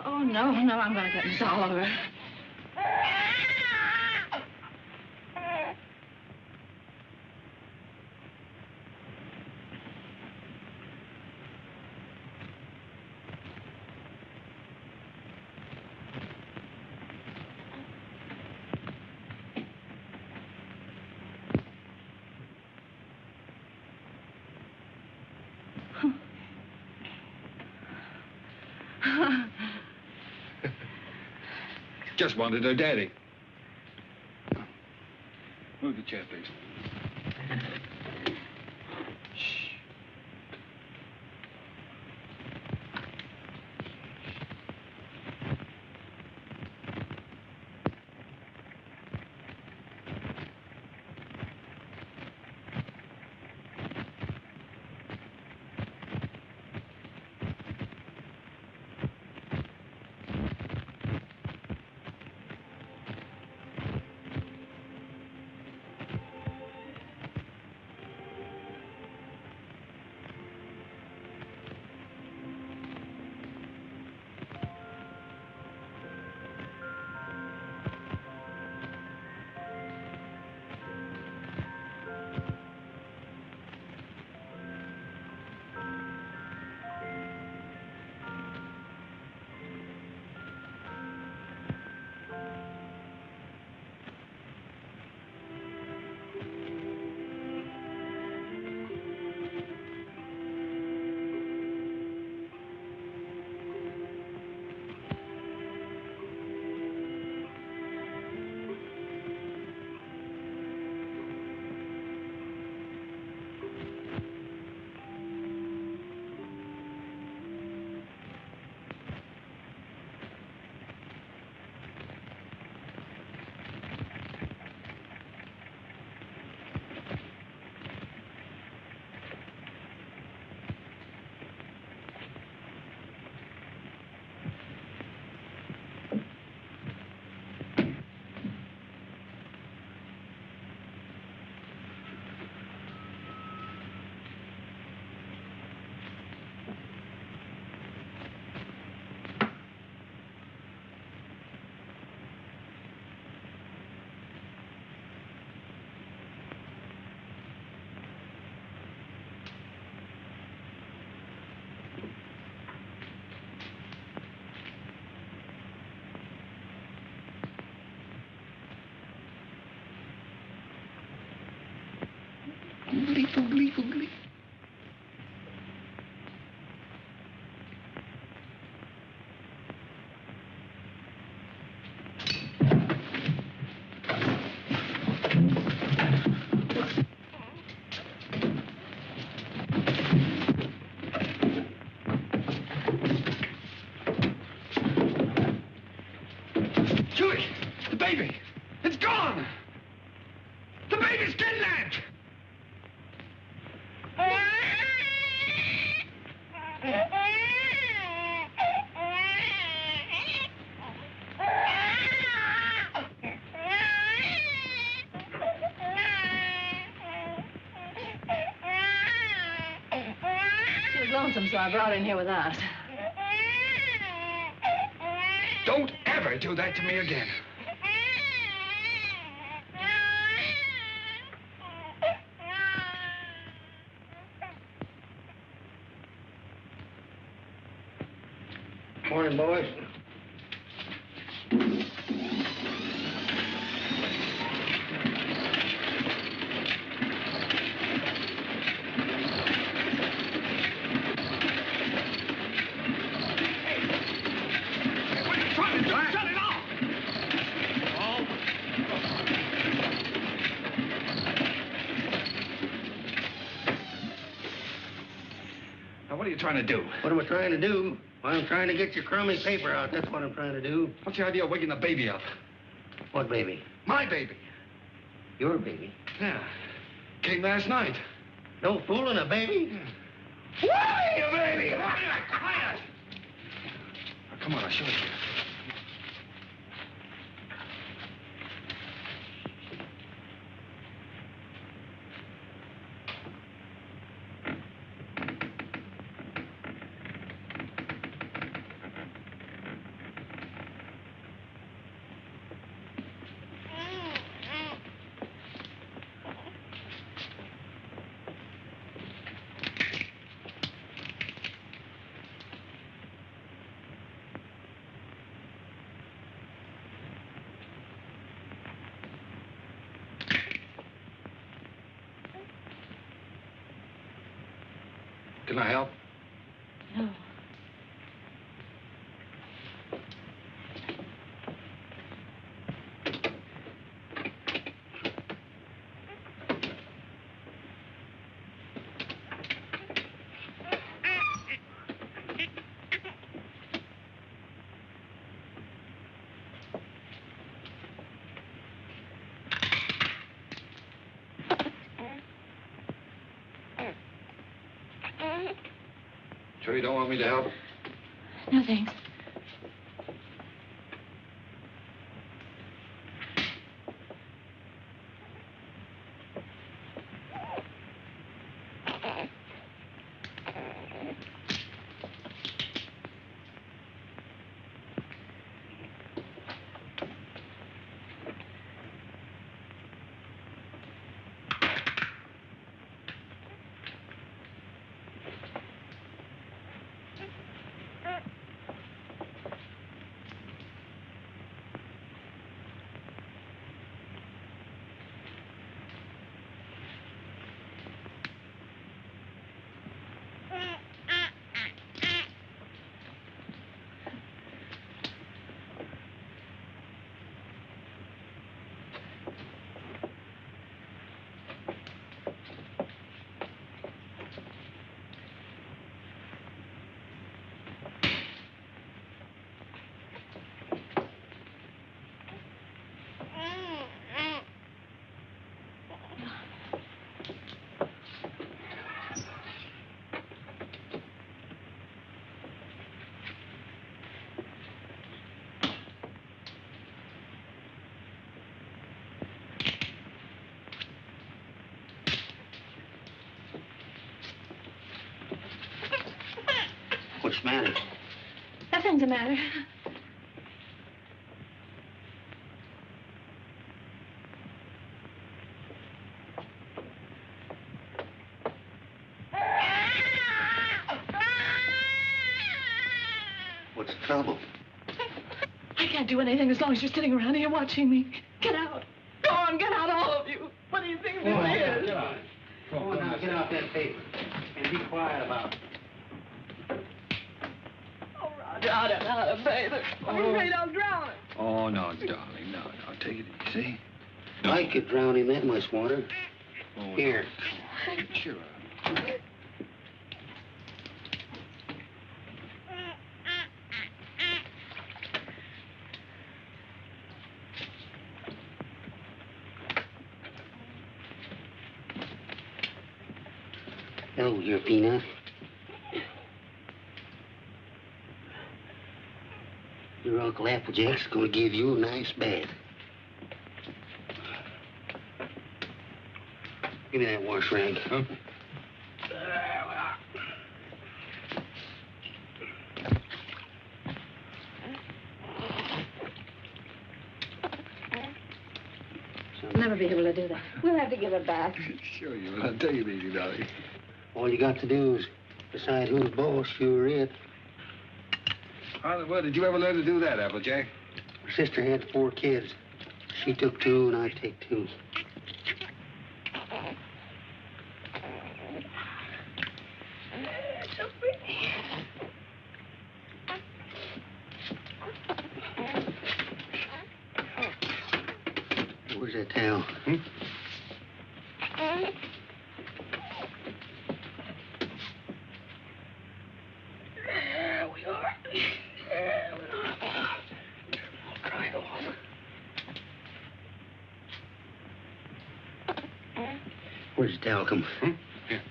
Oh, no, I'm going to get Miss Oliver. Just wanted her daddy. Move the chair, please. Shh. Foogly, foogly, foogly. Julie, the baby, it's gone. The baby's kidnapped. She was lonesome, so I brought her in here with us. Don't ever do that to me again. Morning, boys. What are you trying to do? Shut it off! Now, what are you trying to do? What am I trying to do? Well, I'm trying to get your crummy paper out. That's what I'm trying to do. What's the idea of waking the baby up? What baby? My baby. Your baby? Yeah. Came last night. No fooling a baby? Why, you baby? Quiet! Now, come on, I'll show you. Can I help? No. Sure you don't want me to help? No, thanks. What's the matter? Nothing's the matter. What's the trouble? I can't do anything as long as you're sitting around here watching me. Get out. Go on, get out, all of you. What do you think this is? Get out. Come on now, get out that paper. And be quiet about it. Oh, Roger, I don't know how to bathe it. I'm afraid I'll drown it. Oh, no, darling, no. Take it easy. I could drown in that much water. Oh, Here. Sure. Hello, dear Peanut. Your Uncle Applejack's gonna give you a nice bath. Give me that wash rag. Huh? I'll never be able to do that. We'll have to give it back. Sure you will. I'll take it easy, darling. All you got to do is decide who's boss, you're it. Well, did you ever learn to do that, Applejack? My sister had 4 kids. She took 2, and I take 2. So pretty. Where's that towel? There we are. There we are. I'll dry it off. Where's the towel come from? Here.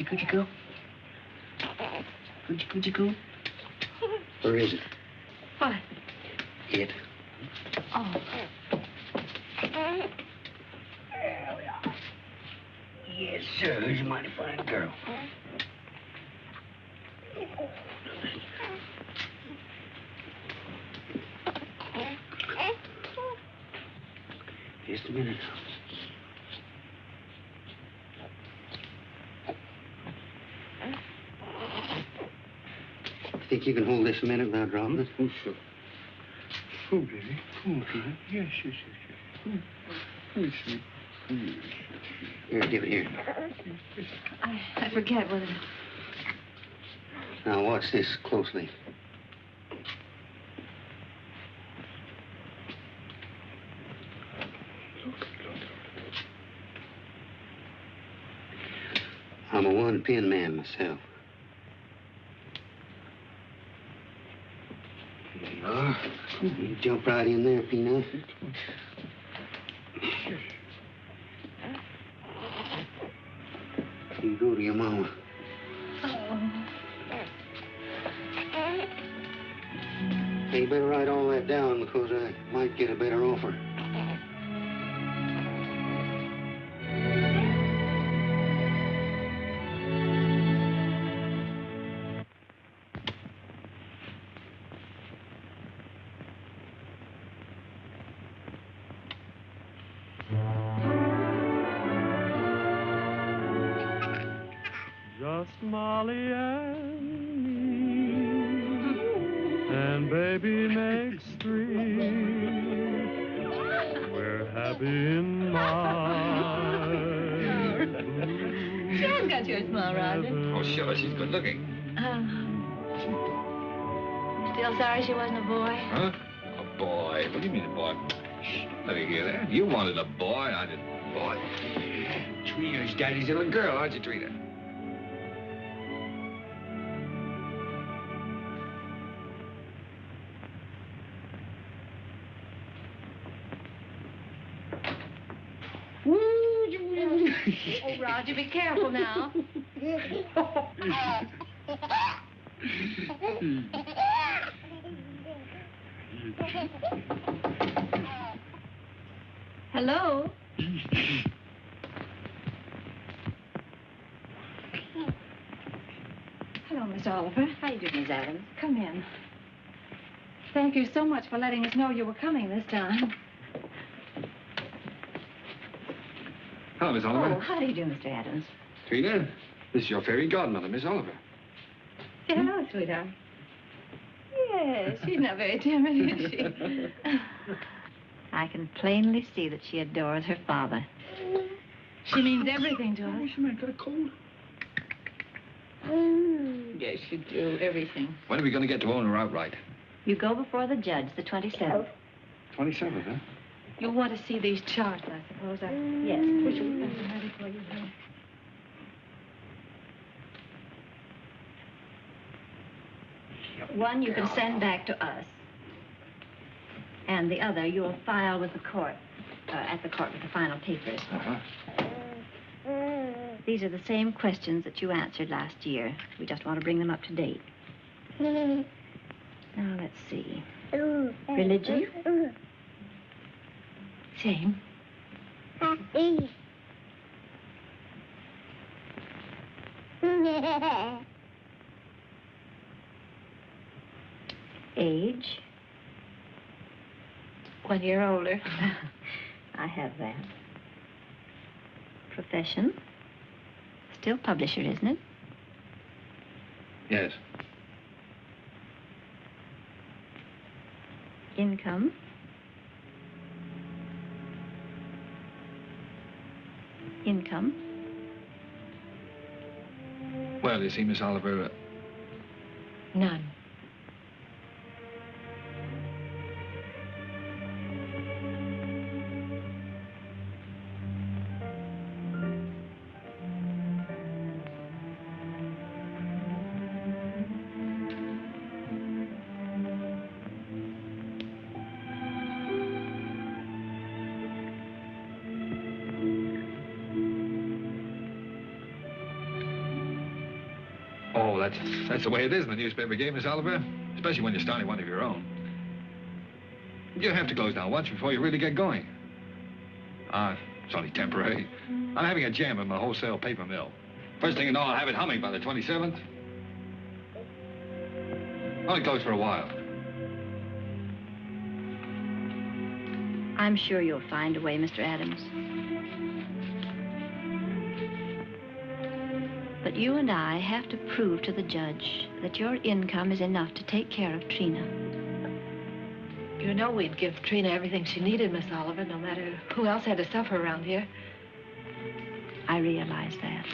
Coochie coo? Coochie coo? Where is it? What? It. Oh. There we are. Yes, sir. Who's a mighty fine girl. Just a minute. Think you can hold this a minute without dropping it? Oh, sure. Oh, baby. Oh, baby. Yes, yes, yes, yes. Oh, sweet. Yes. Here, give it here. I forget whether... Now, watch this closely. I'm a one-pin man myself. Here you are. You jump right in there, Peanut. You go to your mama. Hey, you better write all that down because I might get a better offer. Just Molly and me, and baby makes 3. We're happy in my She has got your smile, Roger. Oh, sure. She's good looking. Still sorry she wasn't a boy? Huh? A boy? What do you mean a boy? Shh, let me hear that. You wanted a boy, I didn't. Boy. Trina's daddy's little girl, aren't you, Trina? Oh, Roger, be careful now. Hello? Hello, Miss Oliver. How you doing, Miss Adams? Come in. Thank you so much for letting us know you were coming this time. Hello, Miss Oliver. Oh, how do you do, Mr. Adams? Trina, this is your fairy godmother, Miss Oliver. Hello, sweetheart. Yes, she's not very timid, is she? I can plainly see that she adores her father. She means everything to us. She might have got a cold. Yes, you do, everything. When are we going to get to own her outright? You go before the judge, the 27th. 27th, huh? You want to see these charts, I suppose. Yes. We should have them ready for you. One you can send back to us. And the other you'll file with the court, at the court with the final papers. Uh-huh. These are the same questions that you answered last year. We just want to bring them up to date. Now, let's see. Religion? Same. Age? 1 year older. I have that. Profession? Still publisher, isn't it? Yes. Income? Income? Well, you see, Miss Oliver, None. oh, that's the way it is in the newspaper game, Miss Oliver. Especially when you're starting one of your own. You have to close down once before you really get going. It's only temporary. I'm having a jam in my wholesale paper mill. First thing you know, I'll have it humming by the 27th. Only closed for a while. I'm sure you'll find a way, Mr. Adams. But you and I have to prove to the judge that your income is enough to take care of Trina. You know we'd give Trina everything she needed, Miss Oliver, no matter who else had to suffer around here. I realize that.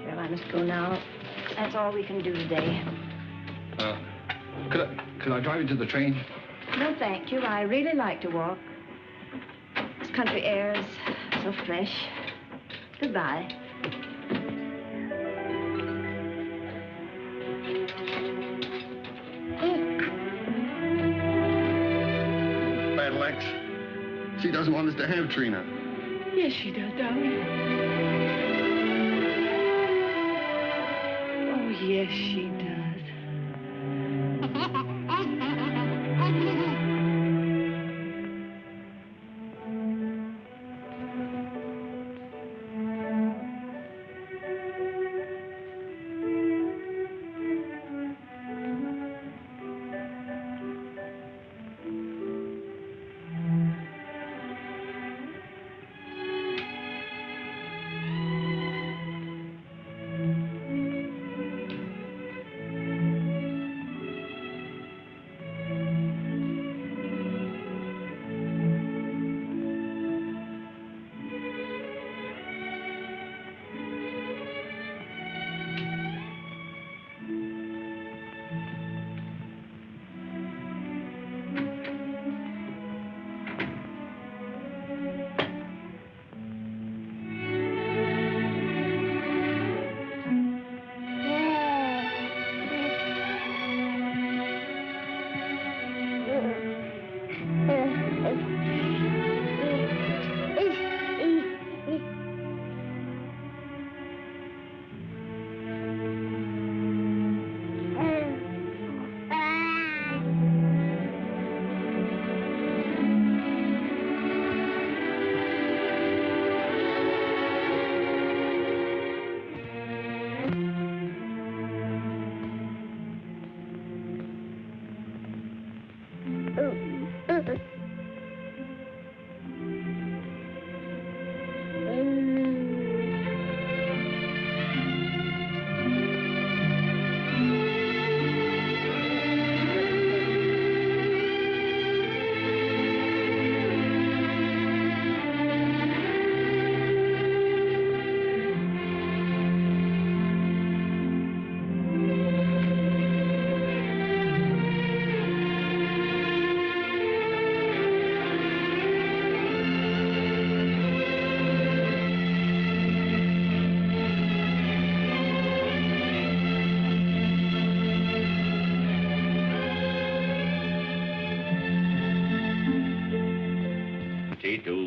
Well, I must go now. That's all we can do today. Could I drive you to the train? No, thank you. I really like to walk. This country air is so fresh. Goodbye. Battle Axe. She doesn't want us to have Trina. Yes, she does, darling. Oh, yes, she does.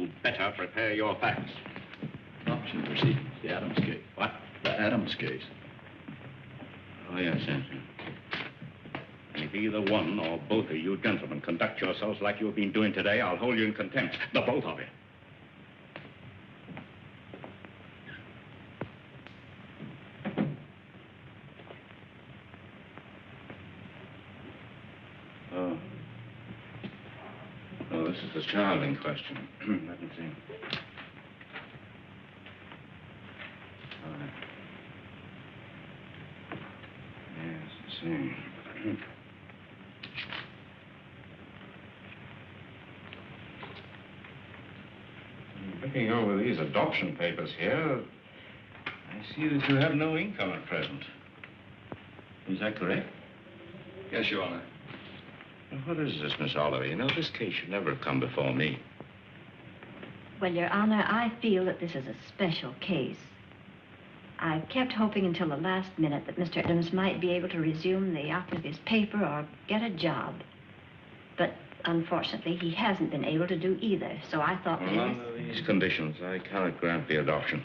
you better prepare your facts. Adoption proceedings, the Adams case. What? The Adams case. Oh, yes, yes. And if either one or both of you gentlemen conduct yourselves like you've been doing today, I'll hold you in contempt. The both of you. Oh, this is the child in question. Let me see. All right. Yes, let's see. Looking over these adoption papers here, I see that you have no income at present. Is that correct? Yes, Your Honor. What is this, Miss Oliver? You know, this case should never have come before me. Well, Your Honor, I feel that this is a special case. I've kept hoping until the last minute that Mr. Adams might be able to resume the output of his paper or get a job. But unfortunately, he hasn't been able to do either, so I thought... Well, under these conditions, I cannot grant the adoption.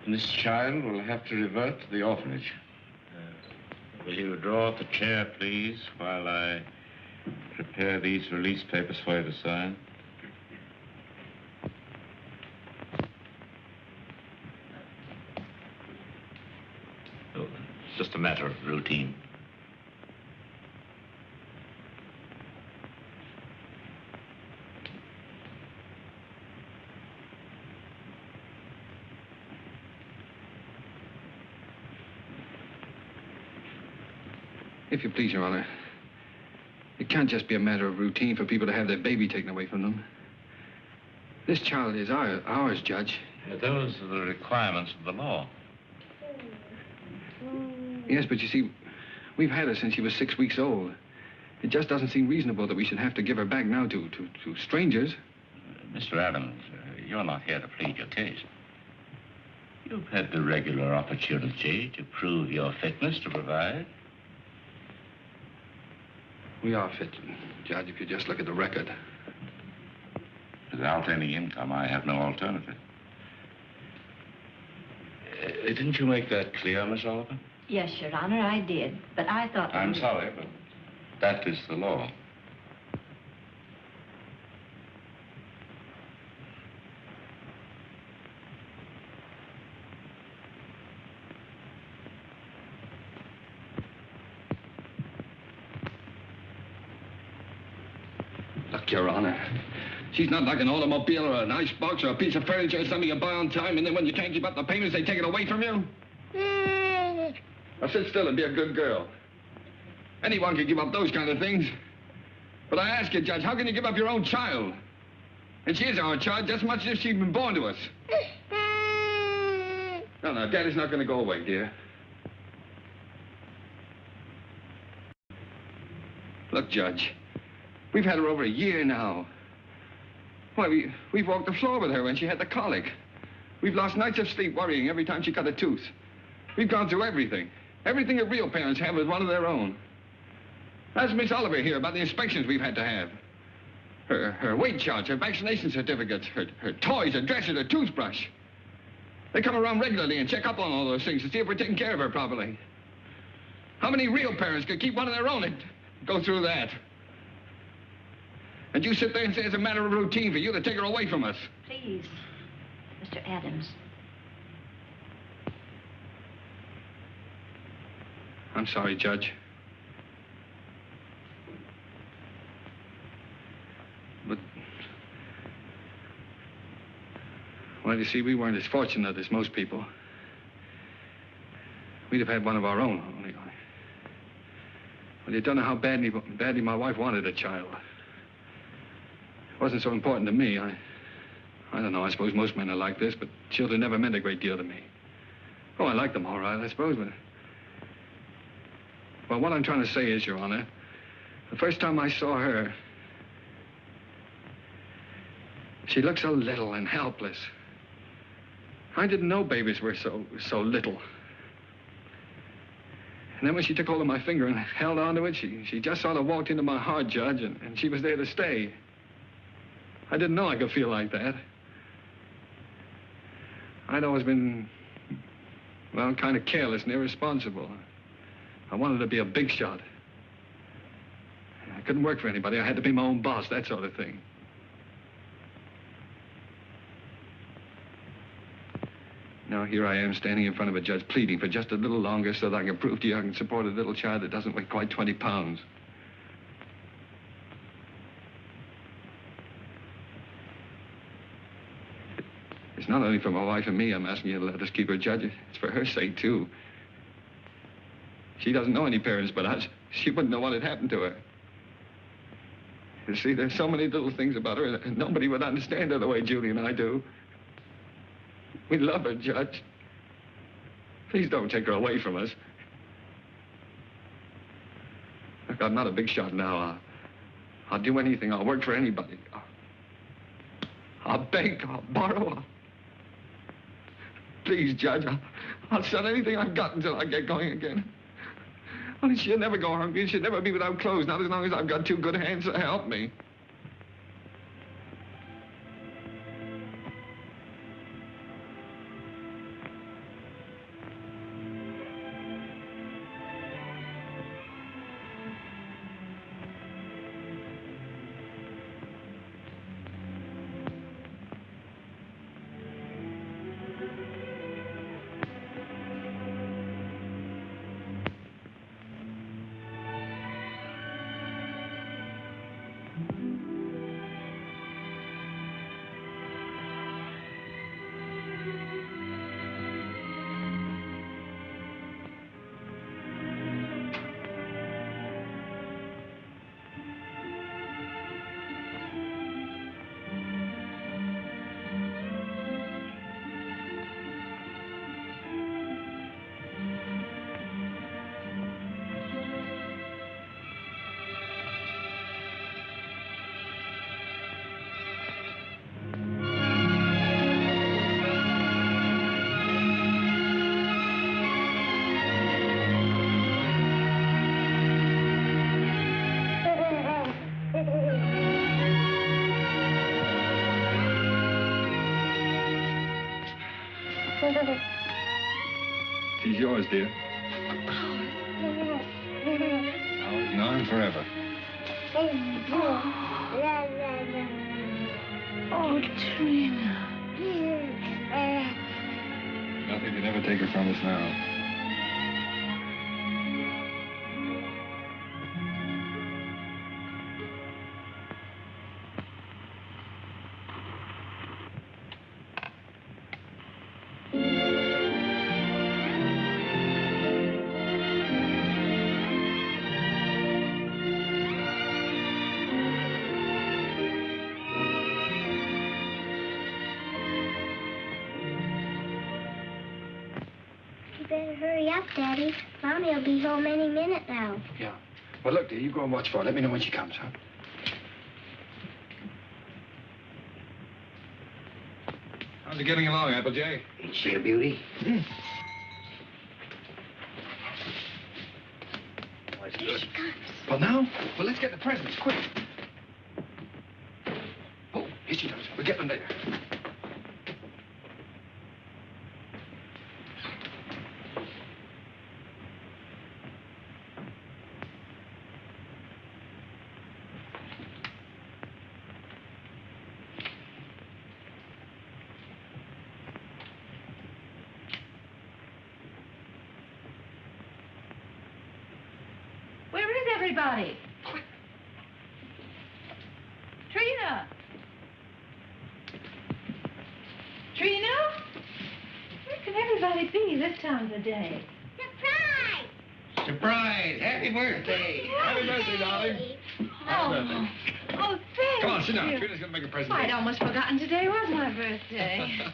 And this child will have to revert to the orphanage. Will you draw up the chair, please, while I prepare these release papers for you to sign? Oh, it's just a matter of routine. If you please, Your Honor, it can't just be a matter of routine for people to have their baby taken away from them. This child is ours, Judge. Those are the requirements of the law. Yes, but you see, we've had her since she was 6 weeks old. It just doesn't seem reasonable that we should have to give her back now to strangers. Mr. Adams, you're not here to plead your case. You've had the regular opportunity to prove your fitness to provide. We are fit, Judge, if you just look at the record. Without any income, I have no alternative. Didn't you make that clear, Miss Oliver? Yes, Your Honor, I did. But I thought... I'm sorry, but that is the law. Look, Your Honor, she's not like an automobile or an icebox or a piece of furniture or something you buy on time, and then when you can't keep up the payments, they take it away from you. Now, sit still and be a good girl. Anyone can give up those kind of things. But I ask you, Judge, how can you give up your own child? And she is our child just as much as if she'd been born to us. No, Daddy's not going to go away, dear. Look, Judge, we've had her over a year now. Why, we've walked the floor with her when she had the colic. We've lost nights of sleep worrying every time she cut a tooth. We've gone through everything. Everything that real parents have with one of their own. Ask Miss Oliver here about the inspections we've had to have. Her weight charts, her vaccination certificates, her toys, her dresser, her toothbrush. They come around regularly and check up on all those things to see if we're taking care of her properly. How many real parents could keep one of their own and go through that? And you sit there and say it's a matter of routine for you to take her away from us. Please, Mr. Adams. I'm sorry, Judge. But... well, you see, we weren't as fortunate as most people. We'd have had one of our own, only... well, you don't know how badly my wife wanted a child. It wasn't so important to me. I don't know, I suppose most men are like this, but children never meant a great deal to me. Oh, I liked them all right, I suppose, but... well, what I'm trying to say is, Your Honor, the first time I saw her, she looked so little and helpless. I didn't know babies were so little. And then when she took hold of my finger and held onto it, she just sort of walked into my heart, Judge, and she was there to stay. I didn't know I could feel like that. I'd always been, well, kind of careless and irresponsible. I wanted to be a big shot. I couldn't work for anybody. I had to be my own boss, that sort of thing. Now here I am standing in front of a judge pleading for just a little longer so that I can prove to you I can support a little child that doesn't weigh quite 20 pounds. It's not only for my wife and me I'm asking you to let us keep her judge. It's for her sake, too. She doesn't know any parents but us. She wouldn't know what had happened to her. You see, there's so many little things about her that nobody would understand her the way Judy and I do. We love her, Judge. Please don't take her away from us. Look, I'm not a big shot now. I'll do anything. I'll work for anybody. I'll beg. I'll borrow. Please, Judge, I'll sell anything I've got until I get going again. Only she'll never go hungry. She'll never be without clothes, not as long as I've got two good hands to help me. She's yours, dear. Ours now and forever. Oh, Trina. Nothing can ever take her from us now. Hurry up, Daddy. Mommy will be home any minute now. Yeah. Well, look, dear, you go and watch for her. Let me know when she comes, huh? How's it getting along, Applejack? Ain't she a beauty? Here she comes. Well, now? Well, let's get the presents, quick. Oh, here she comes. We'll get them later. Everybody. Trina! Trina? Where can everybody be this time of the day? Surprise! Surprise! Happy birthday! Happy birthday, darling. Happy birthday. Oh, thank Come on, sit down. you. Trina's going to make a present. I'd almost forgotten today was my birthday.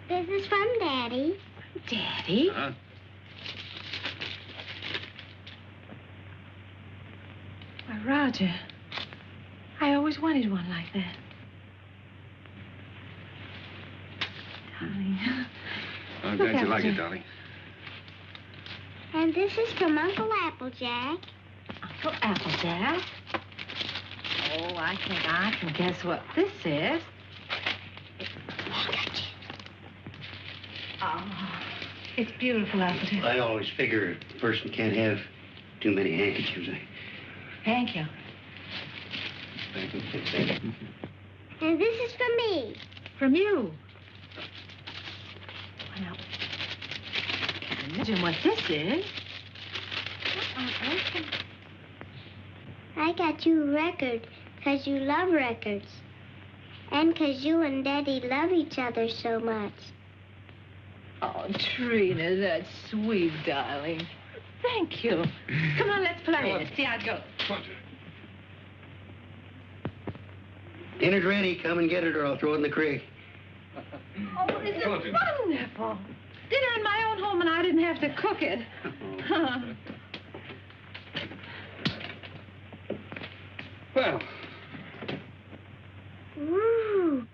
This is from Daddy. Daddy? Huh? Why, Roger, I always wanted one like that. Darling. I'm glad you like it, darling. And this is from Uncle Applejack. Uncle Applejack? Oh, I think I can guess what this is. Oh, it's beautiful, Alfred. I always figure a person can't have too many handkerchiefs. Thank you. And this is for me. From you. Well, can't imagine what this is. I got you a record because you love records. And because you and Daddy love each other so much. Oh, Trina, that's sweet, darling. Thank you. Come on, let's play it. See how it goes. Dinner's ready. Come and get it or I'll throw it in the creek. Oh, this is wonderful. Dinner in my own home and I didn't have to cook it. Well. Woo.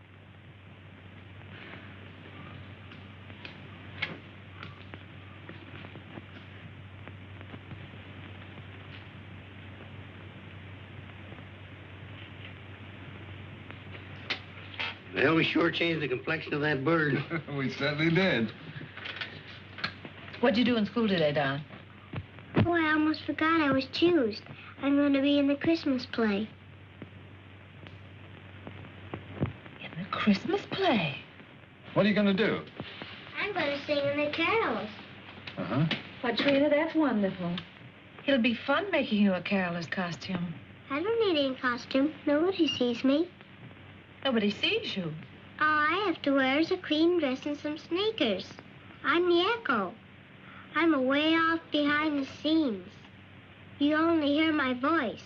Well, we sure changed the complexion of that bird. We certainly did. What'd you do in school today, Don? Oh, I almost forgot I was choosed. I'm going to be in the Christmas play. In the Christmas play? What are you going to do? I'm going to sing in the carols. Uh-huh. Why, Trina, that's wonderful. It'll be fun making you a caroler's costume. I don't need any costume. Nobody sees me. Nobody sees you. All I have to wear is a clean dress and some sneakers. I'm the echo. I'm away off behind the scenes. You only hear my voice.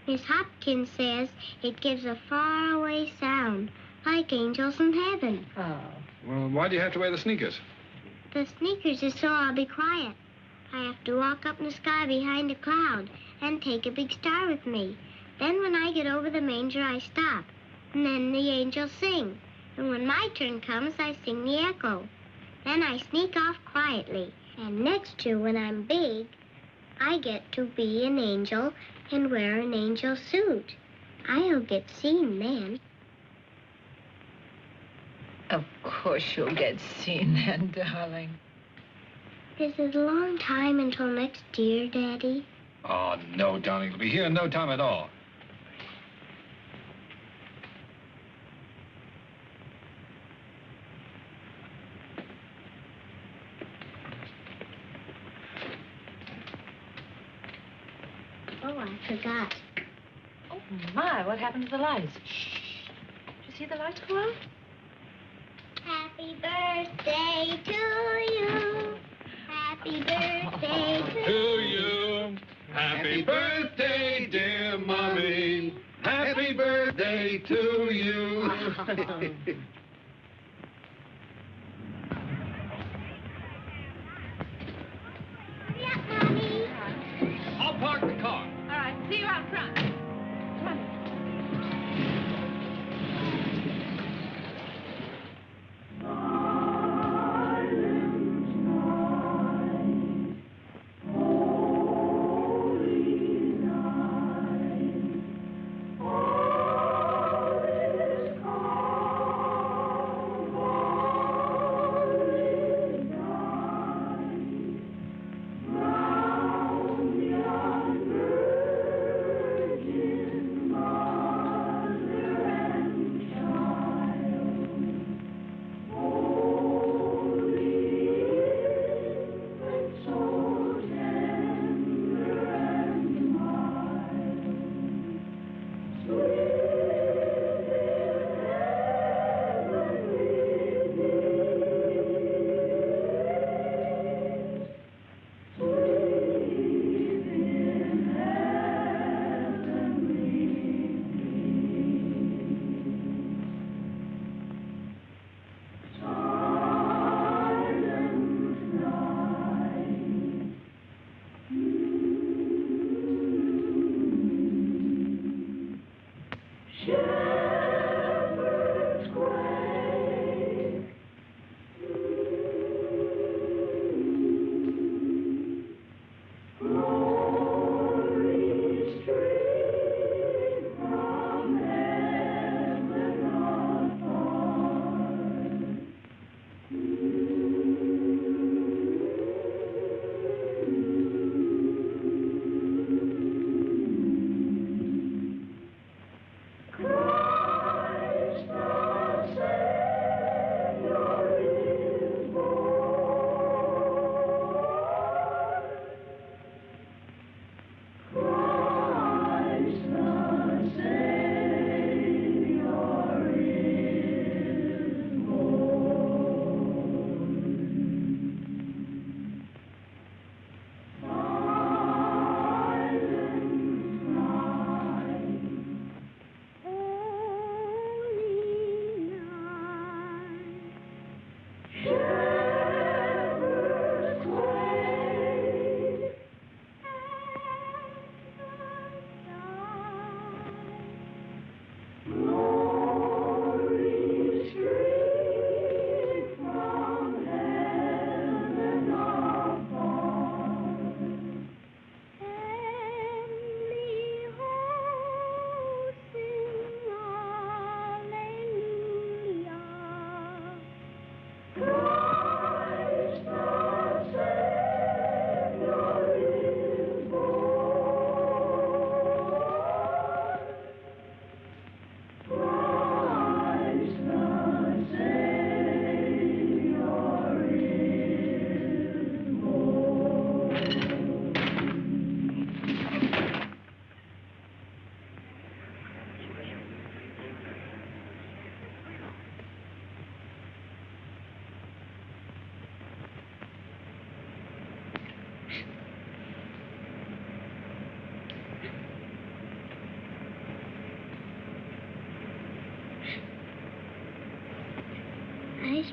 Miss Hopkins says it gives a faraway sound, like angels in heaven. Oh. Well, why do you have to wear the sneakers? The sneakers is so I'll be quiet. I have to walk up in the sky behind a cloud and take a big star with me. Then when I get over the manger, I stop. And then the angels sing. And when my turn comes, I sing the echo. Then I sneak off quietly. And next year, when I'm big, I get to be an angel and wear an angel suit. I'll get seen then. Of course you'll get seen then, darling. Is it a long time until next year, Daddy? Oh, no, darling. It'll be here in no time at all. Oh, I forgot. Oh, my, what happened to the lights? Shh. Did you see the lights go out? Happy birthday to you. Happy birthday To you. Happy birthday, dear Mommy. Happy birthday to you. Hurry up, Mommy. I'll park the car. All right, see you out front. Come on.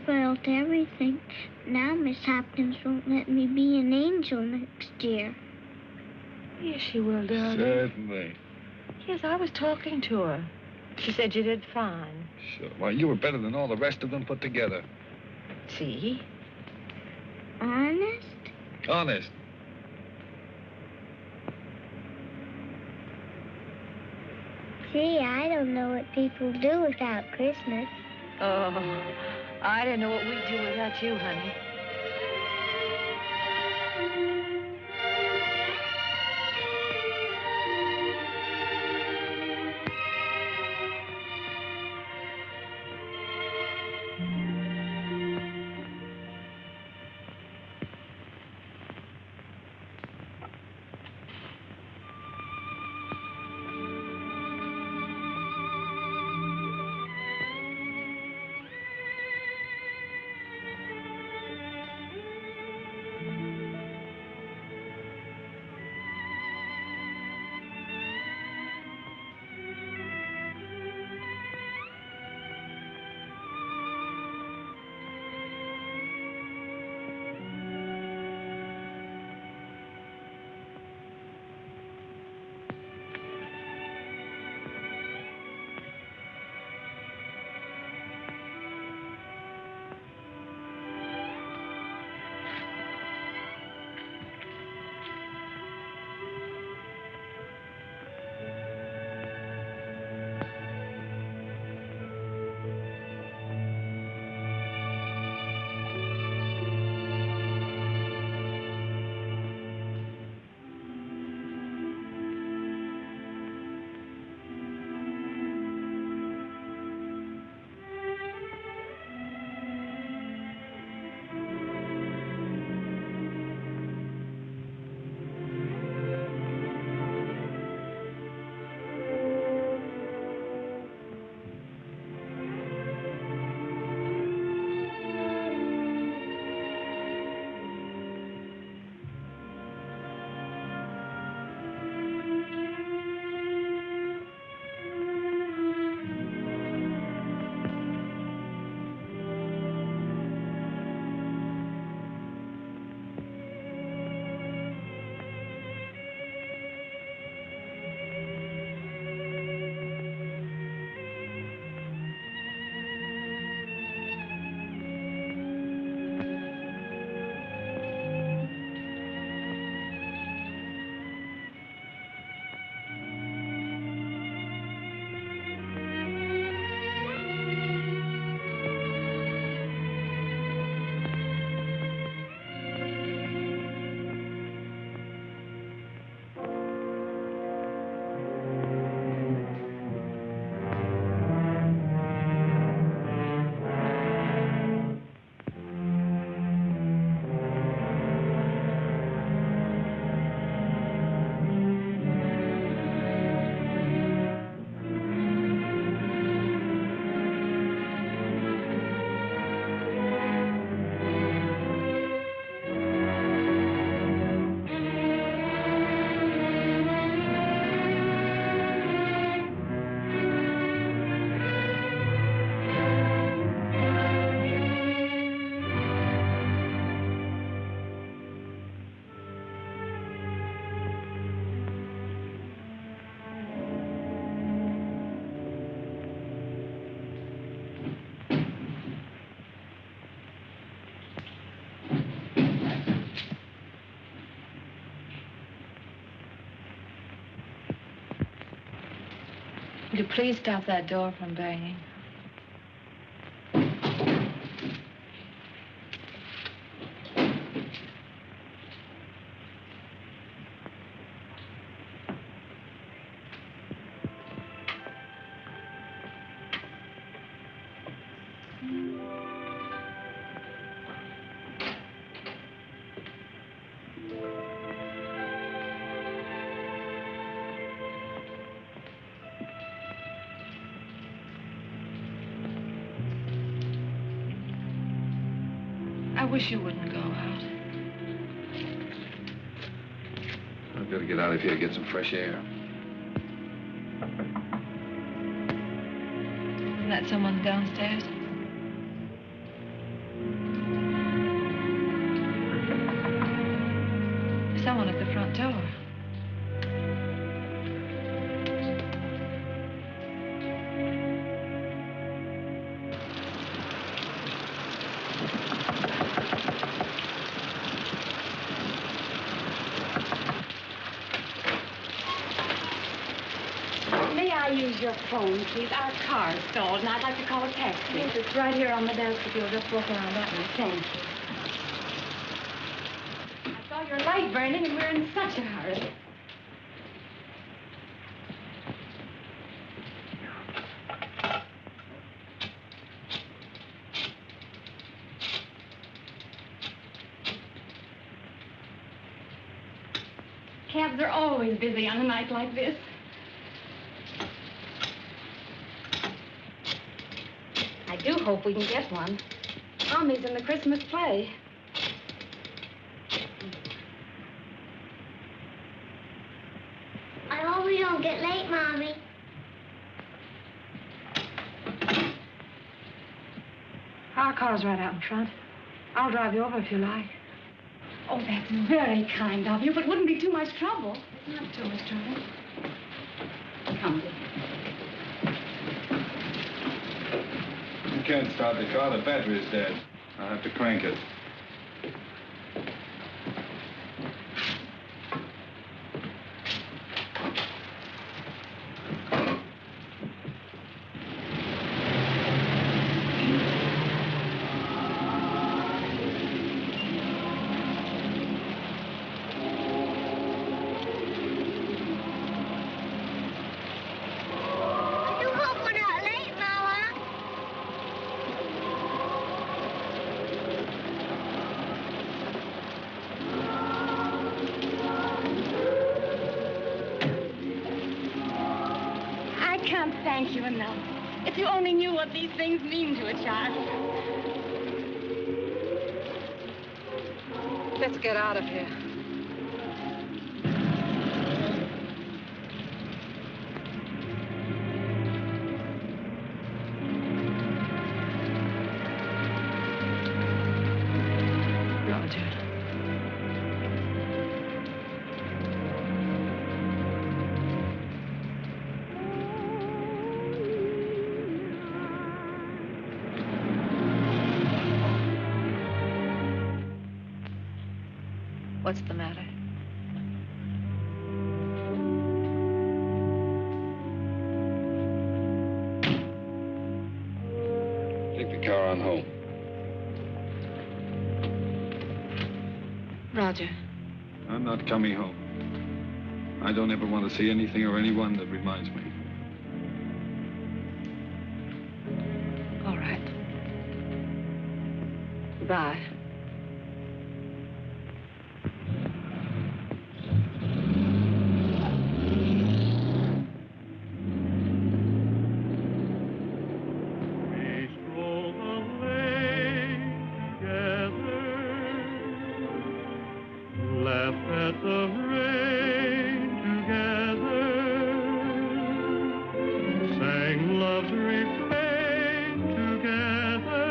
spoiled everything. Now Miss Hopkins won't let me be an angel next year. Yes, she will, darling. Certainly. Yes, I was talking to her. She said you did fine. Sure. Why, you were better than all the rest of them put together. See? Honest? Honest. Gee, I don't know what people do without Christmas. Oh, I don't know what we'd do without you, honey. Would you please stop that door from banging? I wish you wouldn't go out. I've got to get out of here, get some fresh air. Isn't that someone downstairs? someone at the front door. May I use your phone, please? Our car's stalled, and I'd like to call a taxi. Yes, it's right here on the desk if you'll just walk around that way. Thank you. I saw your light burning, and we're in such a hurry. Cabs are always busy on a night like this. I do hope we can get one. Mommy's in the Christmas play. I hope we don't get late, Mommy. Our car's right out in front. I'll drive you over if you like. Oh, that's very kind of you, but wouldn't be too much trouble. It's not too much trouble. Come, dear. You can't start the car. The battery's dead. I'll have to crank it. I do hope we're not late, Mama. I can't thank you enough. If you only knew what these things mean to a child. Let's get out of here. Roger. What's the matter? Take the car on home. Roger. I'm not coming home. I don't ever want to see anything or anyone that reminds me. All right. Goodbye. We strolled the lane together, laughed at the rain together, sang love's refrain together.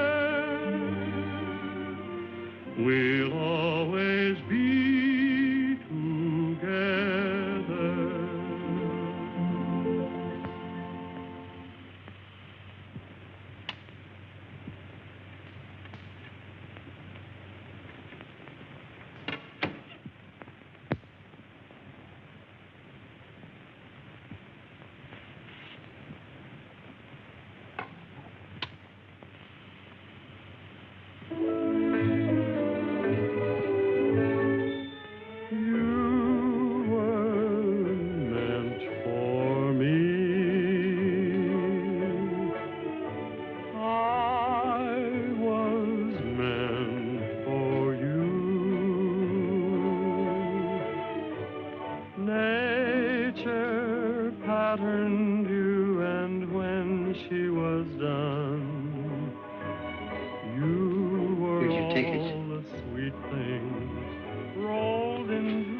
We'll always be together. You were meant for me. I was meant for you. Nature patterned you, and when she was done, you were Here's your tickets. all the sweet things rolled into.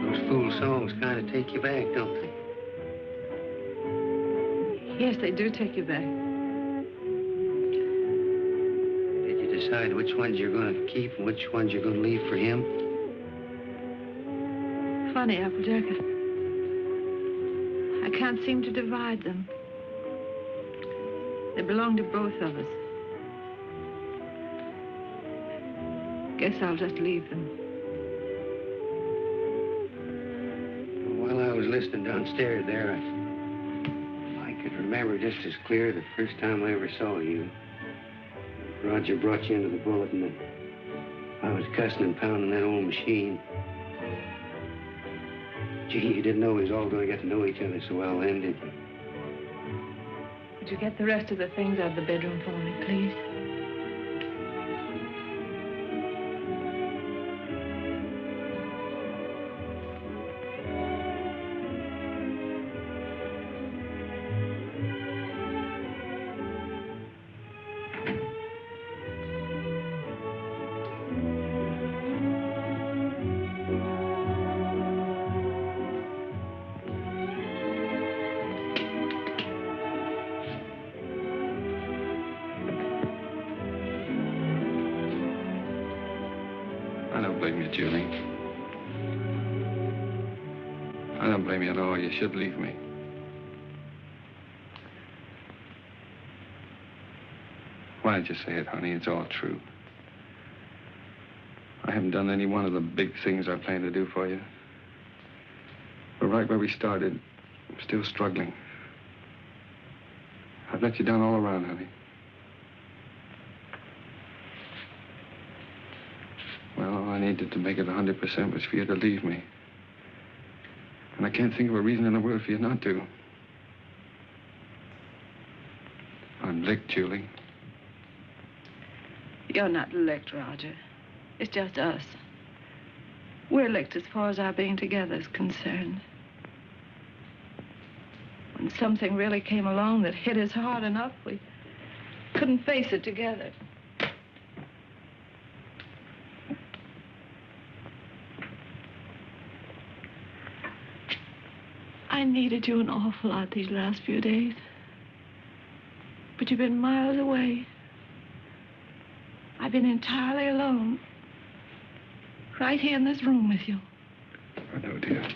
Those fool songs kind of take you back, don't they? Yes, they do take you back. Did you decide which ones you're going to keep and which ones you're going to leave for him? funny, Applejack. I can't seem to divide them. They belong to both of us. Guess I'll just leave them. While I was listening downstairs there, I could remember just as clear the first time I ever saw you. Roger brought you into the bulletin and I was cussing and pounding that old machine. Gee, you didn't know we was all going to get to know each other so well then, did you? Would you get the rest of the things out of the bedroom for me, please? I don't blame you, Julie. I don't blame you at all. You should leave me. Why don't you say it, honey? It's all true. I haven't done any one of the big things I planned to do for you. But right where we started, I'm still struggling. I've let you down all around, honey. Well, all I needed to make it 100% was for you to leave me. And I can't think of a reason in the world for you not to. I'm licked, Julie. You're not licked, Roger. It's just us. We're licked as far as our being together is concerned. When something really came along that hit us hard enough, we couldn't face it together. I needed you an awful lot these last few days. But you've been miles away. I've been entirely alone. Right here in this room with you. I know, dear.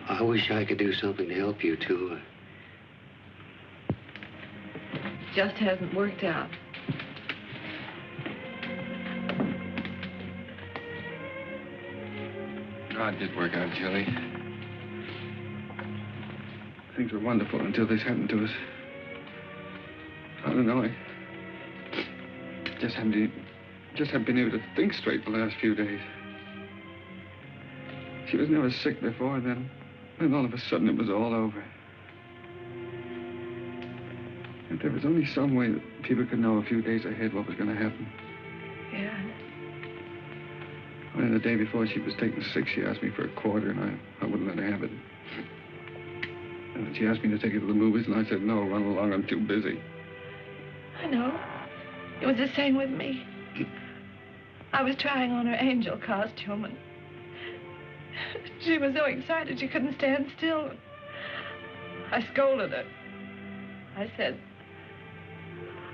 I wish I could do something to help you, too. Just hasn't worked out. God did work out, Julie. Things were wonderful until this happened to us. I don't know. I just haven't been able to think straight the last few days. She was never sick before, then all of a sudden it was all over. If there was only some way that people could know a few days ahead what was going to happen. Yeah. Well, the day before she was taking sick, she asked me for a quarter, and I wouldn't let her have it. And then she asked me to take her to the movies, and I said, no, run along, I'm too busy. I know. It was the same with me. I was trying on her angel costume, and she was so excited she couldn't stand still. I scolded her. I said,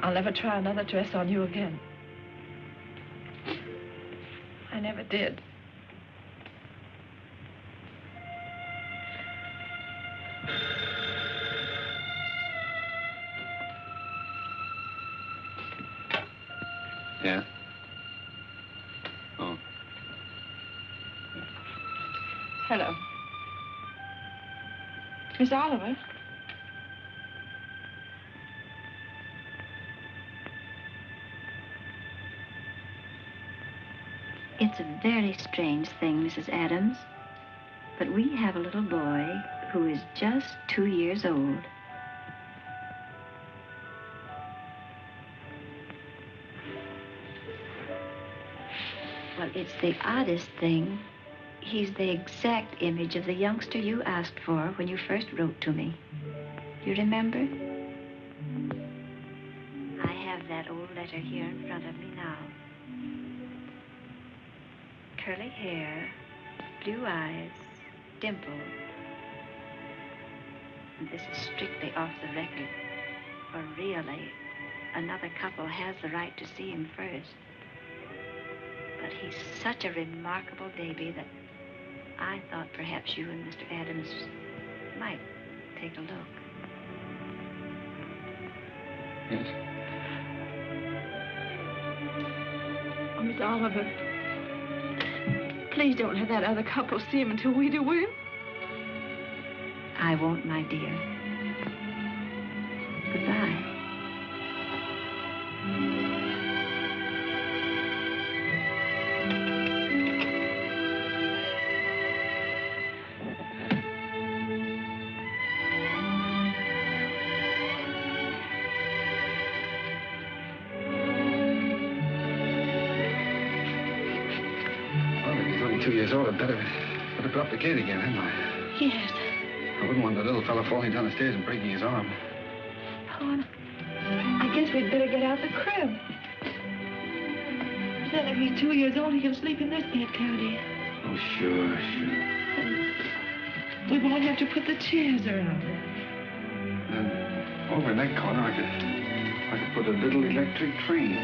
I'll never try another dress on you again. I never did. Yeah? Oh. Hello. Miss Oliver? It's a very strange thing, Mrs. Adams, but we have a little boy who is just 2 years old. Well, it's the oddest thing. He's the exact image of the youngster you asked for when you first wrote to me. You remember? I have that old letter here in front of me now. Curly hair, blue eyes, dimpled. And this is strictly off the record. For really, another couple has the right to see him first. But he's such a remarkable baby that I thought perhaps you and Mr. Adams might take a look. Yes. Oh, Miss Oliver, please don't let that other couple see him until we do, will you? I won't, my dear. Goodbye. Well, if he's only 2 years old, I'd better go up the gate again, hadn't I? Yes. I wouldn't want the little fellow falling down the stairs and breaking his arm. Oh, I guess we'd better get out the crib. Then if he's 2 years old, he can sleep in this bed, Cody. Oh, sure. We won't have to put the chairs around it. And over in that corner, I could put a little electric train.